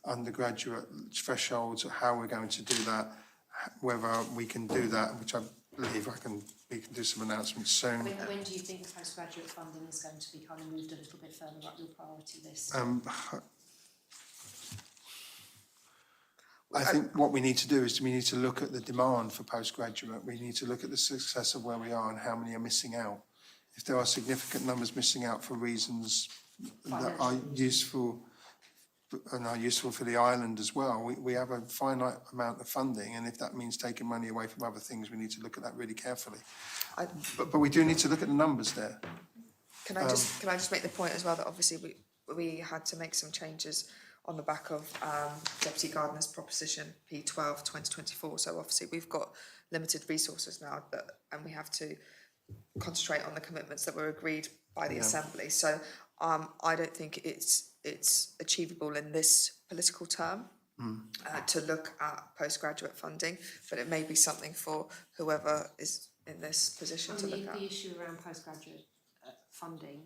undergraduate thresholds, how we're going to do that, whether we can do that, which I believe we can do some announcements soon. When do you think the postgraduate funding is going to be kind of moved a little bit further up your priority list? I think what we need to do is we need to look at the demand for postgraduate. We need to look at the success of where we are and how many are missing out. if there are significant numbers missing out for reasons that are useful and are useful for the island as well, we have a finite amount of funding, and if that means taking money away from other things, we need to look at that really carefully. But we do need to look at the numbers there. Can I just make the point as well that obviously we had to make some changes on the back of Deputy Gardener's proposition P12 2024. So obviously we've got limited resources now, and we have to concentrate on the commitments that were agreed by the Assembly. So I don't think it's achievable in this political term to look at postgraduate funding, but it may be something for whoever is in this position to look at. The issue around postgraduate funding,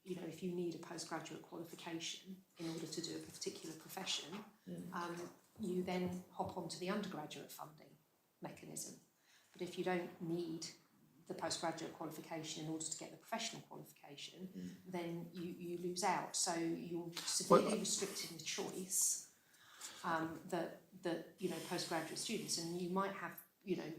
you know, if you need a postgraduate qualification in order to do a particular profession, you then hop onto the undergraduate funding mechanism. But if you don't need the postgraduate qualification in order to get the professional qualification, then you lose out. So you're severely restricting the choice that you know, postgraduate students, and you might have, you know,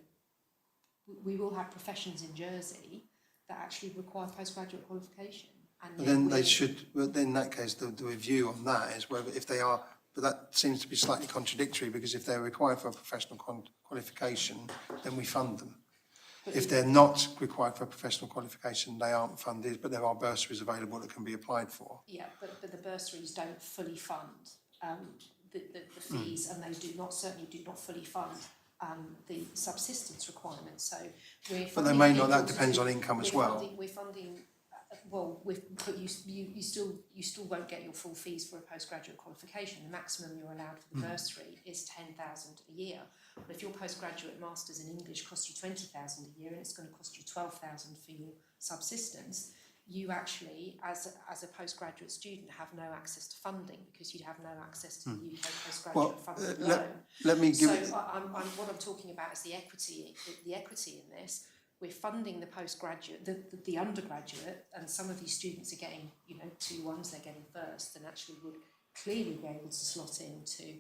we will have professions in Jersey that actually require postgraduate qualification. And Then they should, well, in that case, the review on that is whether if they are, but that seems to be slightly contradictory, because if they're required for a professional qualification, then we fund them. If they're not required for a professional qualification, they aren't funded, but there are bursaries available that can be applied for. Yeah, but the bursaries don't fully fund the fees, and they certainly do not fully fund the subsistence requirements. So we're funding. But they may not. That depends on income as well. We're funding. But you still won't get your full fees for a postgraduate qualification. The maximum you're allowed for the bursary is 10,000 a year. But if your postgraduate masters in English costs you 20,000 a year, and it's going to cost you 12,000 for your subsistence, you actually, as a postgraduate student, have no access to funding, because you'd have no access to the UK postgraduate funding loan. Let me give. So what I'm talking about is the equity in this. We're funding the postgraduate, the undergraduate, and some of these students are getting, you know, 2-1s, they're getting first, and actually would clearly be able to slot into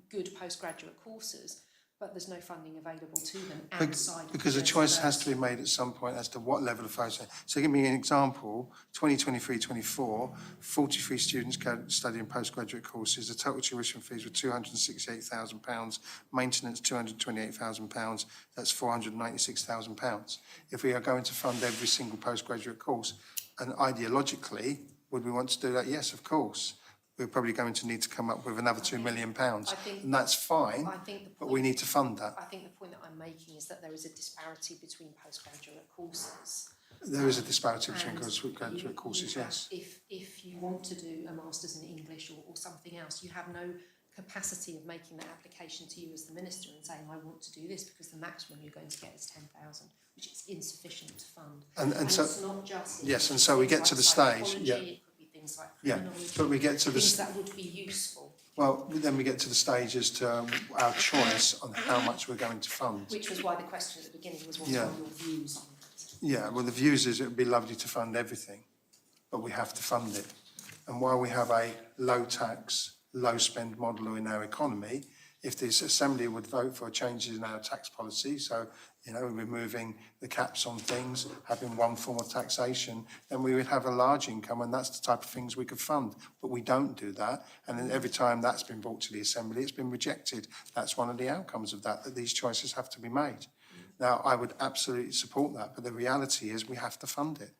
good postgraduate courses, but there's no funding available to them outside. Because a choice has to be made at some point as to what level of focus. So give me an example, 2023-24, 43 students studying postgraduate courses, the total tuition fees were £268,000, maintenance £228,000, that's £496,000. If we are going to fund every single postgraduate course, and ideologically, would we want to do that? Yes, of course. We're probably going to need to come up with another £2 million, and that's fine, but we need to fund that. I think the point that I'm making is that there is a disparity between postgraduate courses. There is a disparity between postgraduate courses, yes. If you want to do a master's in English or something else, you have no capacity of making that application to you as the minister and saying, I want to do this, because the maximum you're going to get is 10,000, which is insufficient to fund. And so, it's not just... Yes, and so we get to the stage... Yeah. Things like but we get to the things that would be useful. Well, then we get to the stage as to our choice on how much we're going to fund. Which was why the question at the beginning was, what are your views on that? Yeah, well, the views is it would be lovely to fund everything, but we have to fund it. And while we have a low tax, low spend model in our economy, if this Assembly would vote for changes in our tax policy, so, you know, removing the caps on things, having one form of taxation, then we would have a large income, and that's the type of things we could fund. But we don't do that, and then every time that's been brought to the Assembly, it's been rejected. That's one of the outcomes of that these choices have to be made. Now, I would absolutely support that, but the reality is we have to fund it.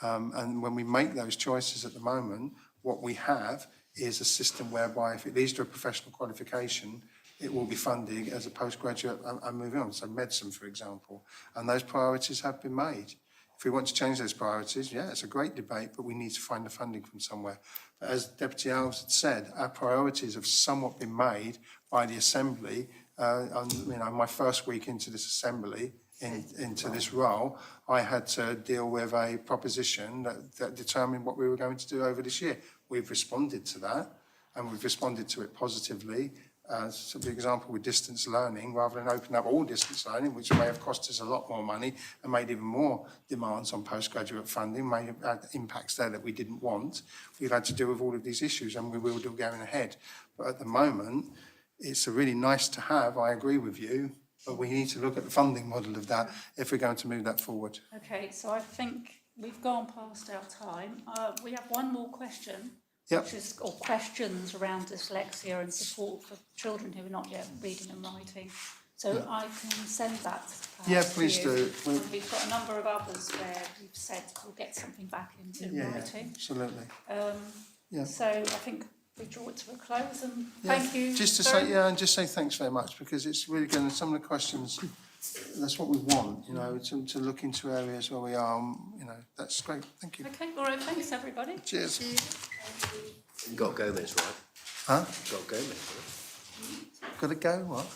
And when we make those choices at the moment, what we have is a system whereby if it leads to a professional qualification, it will be funded as a postgraduate and moving on. So medicine, for example, and those priorities have been made. If we want to change those priorities, yeah, it's a great debate, but we need to find the funding from somewhere. But as Deputy Alves had said, our priorities have somewhat been made by the Assembly. My first week into this Assembly, into this role, I had to deal with a proposition that determined what we were going to do over this year. We've responded to that, and we've responded to it positively. So the example with distance learning, rather than open up all distance learning, which may have cost us a lot more money and made even more demands on postgraduate funding, may have had impacts there that we didn't want. We've had to deal with all of these issues, and we will do going ahead. But at the moment, it's a really nice to have, I agree with you, But we need to look at the funding model of that if we're going to move that forward. Okay, so I think we've gone past our time. We have one more question, Yep. which is, or questions around dyslexia and support for children who are not yet reading and writing. So I can send that Yeah, to please you. do. And we've got a number of others where we've said we'll get something back in Yeah, writing. absolutely. Yeah. So I think we draw it to a close and Yeah. thank you. Just to very say, yeah, and just say thanks very much, because it's really good, and some of the questions, that's what we want, you know, to look into areas where we are, you know, that's great, thank you. Okay, all right, thanks everybody. Cheers. Got Gomez, right? Huh? Got Gomez, right? Gotta go, what?